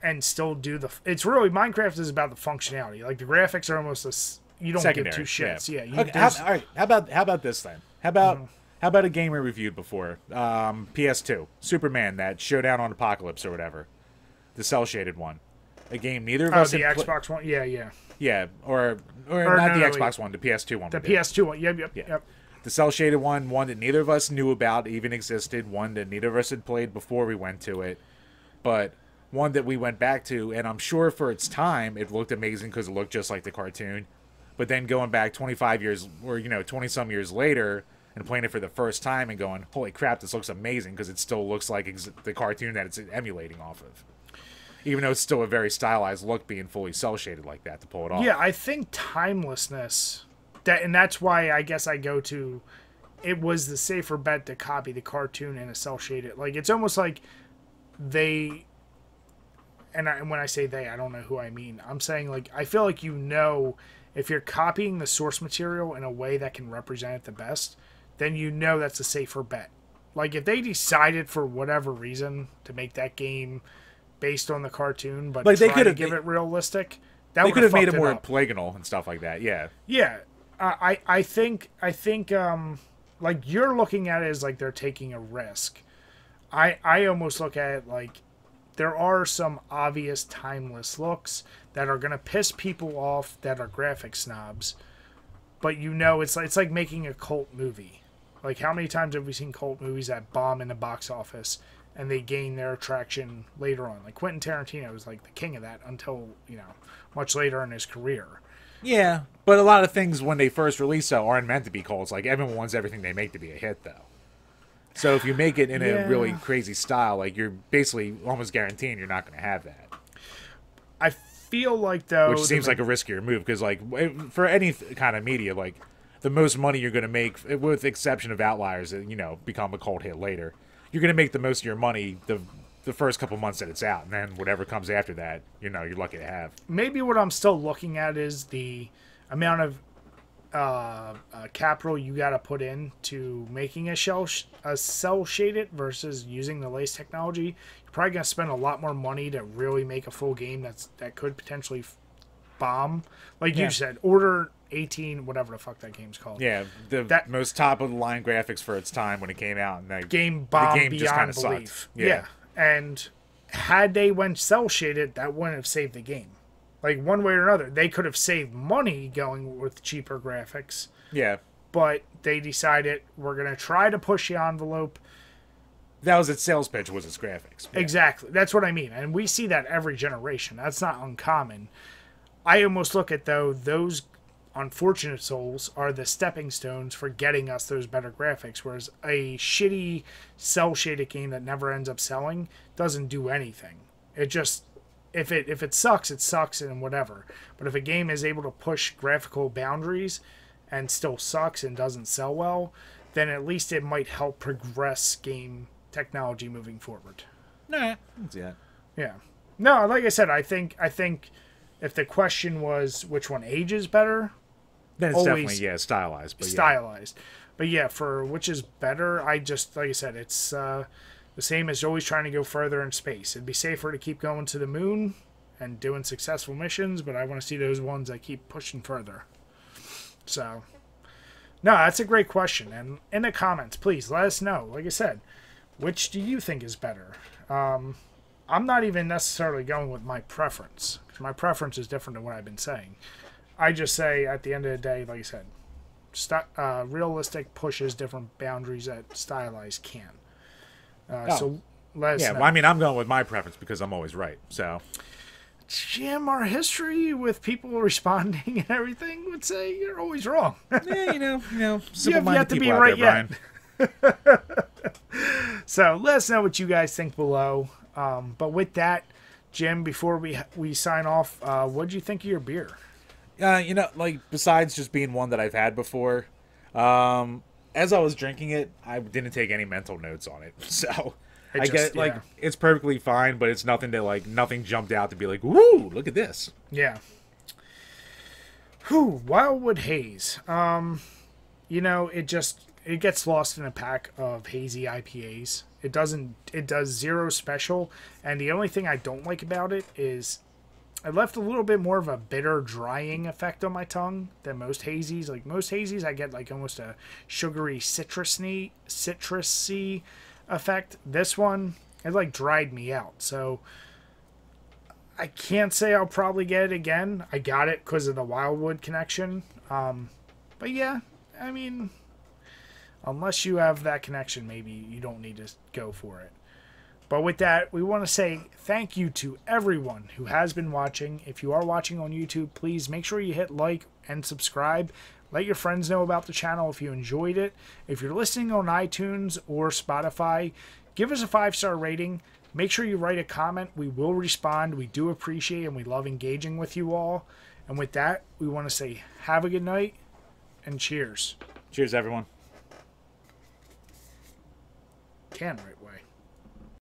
and still do it's really Minecraft is about the functionality. Like the graphics are almost you don't secondary, give two shits. Yeah. Okay, all right. How about this then? How about a game we reviewed before? PS2, Superman, that Showdown on Apocalypse or whatever, the cell shaded one. A game neither of us. The Xbox one. Yeah. Yeah, or not the Xbox one, the PS2 one. The PS2 one. Yep. The cell shaded one that neither of us knew about even existed, one that neither of us had played before we went to it, but one that we went back to, and I'm sure for its time it looked amazing because it looked just like the cartoon. But then going back 25 years, or 20-some years later, and playing it for the first time and going, holy crap, this looks amazing, because it still looks like the cartoon that it's emulating off of. Even though it's still a very stylized look being fully cel-shaded like that to pull it off. Yeah, I think timelessness, and that's why I guess I go to, it was the safer bet to copy the cartoon in a cel-shaded. Like, it's almost like they... And when I say they, I don't know who I mean. I'm saying, like, I feel like if you're copying the source material in a way that can represent it the best, then that's a safer bet. Like, if they decided for whatever reason to make that game based on the cartoon, but like they could have give it realistic, they could have made it more polygonal and stuff like that. Yeah. Yeah. I think like you're looking at it as like they're taking a risk. I almost look at it like there are some obvious timeless looks that are going to piss people off that are graphic snobs. But it's like making a cult movie. Like, how many times have we seen cult movies that bomb in the box office and they gain their attraction later on? Like, Quentin Tarantino was like the king of that until, much later in his career. Yeah, but a lot of things when they first release aren't meant to be cults. Like, everyone wants everything they make to be a hit, though. So if you make it in a really crazy style, like, you're basically almost guaranteeing you're not going to have that. I feel like, though... Which seems like a riskier move, because, like, for any kind of media, like, the most money you're going to make, with the exception of outliers that, become a cult hit later, you're going to make the most of your money the first couple months that it's out, and then whatever comes after that, you're lucky to have. Maybe what I'm still looking at is the amount of capital you got to put in to making a cell shaded versus using the lace technology. You're probably going to spend a lot more money to really make a full game that could potentially bomb. Like you said, Order 18, whatever the fuck that game's called. Yeah, the most top of the line graphics for its time when it came out, and that game bombed beyond just kind of belief. Sucked. Yeah, and had they went cell shaded, that wouldn't have saved the game. Like, one way or another, they could have saved money going with cheaper graphics. Yeah. But they decided, we're going to try to push the envelope. That was its sales pitch, was its graphics. Yeah. Exactly. That's what I mean. And we see that every generation. That's not uncommon. I almost look at, though, those unfortunate souls are the stepping stones for getting us those better graphics, whereas a shitty cell-shaded game that never ends up selling doesn't do anything. It just, if it sucks, it sucks and whatever. But if a game is able to push graphical boundaries and still sucks and doesn't sell well, then at least it might help progress game technology moving forward. Nah, that's it. Yeah. No, like I said, I think if the question was which one ages better, then it's definitely stylized. But stylized. But yeah, for which is better, I just, like I said, it's the same as always trying to go further in space. It'd be safer to keep going to the moon and doing successful missions, but I want to see those ones that keep pushing further. So, no, that's a great question. And in the comments, please let us know. Like I said, which do you think is better? I'm not even necessarily going with my preference, because my preference is different than what I've been saying. I just say, at the end of the day, like I said, realistic pushes different boundaries that stylized can. So let us know. Well, I mean, I'm going with my preference because I'm always right. So, Jim, our history with people responding and everything would say you're always wrong. Yeah, you know, you have yet to be right yet. So let us know what you guys think below. But with that, Jim, before we sign off, what did you think of your beer? Like, besides just being one that I've had before, as I was drinking it, I didn't take any mental notes on it. So I get it's perfectly fine, but it's nothing to nothing jumped out to be like, woo, look at this. Yeah. Whew, Wildwood Haze. It gets lost in a pack of hazy IPAs. It does zero special, and the only thing I don't like about it is it left a little bit more of a bitter drying effect on my tongue than most hazies. Like most hazies, I get like almost a sugary citrusy effect. This one, it like dried me out. So I can't say I'll probably get it again. I got it because of the Wildwood connection. But yeah, I mean, unless you have that connection, maybe you don't need to go for it. But with that, we want to say thank you to everyone who has been watching. If you are watching on YouTube, please make sure you hit like and subscribe. Let your friends know about the channel if you enjoyed it. If you're listening on iTunes or Spotify, give us a 5-star rating. Make sure you write a comment. We will respond. We do appreciate and we love engaging with you all. And with that, we want to say have a good night and cheers. Cheers, everyone. Can right.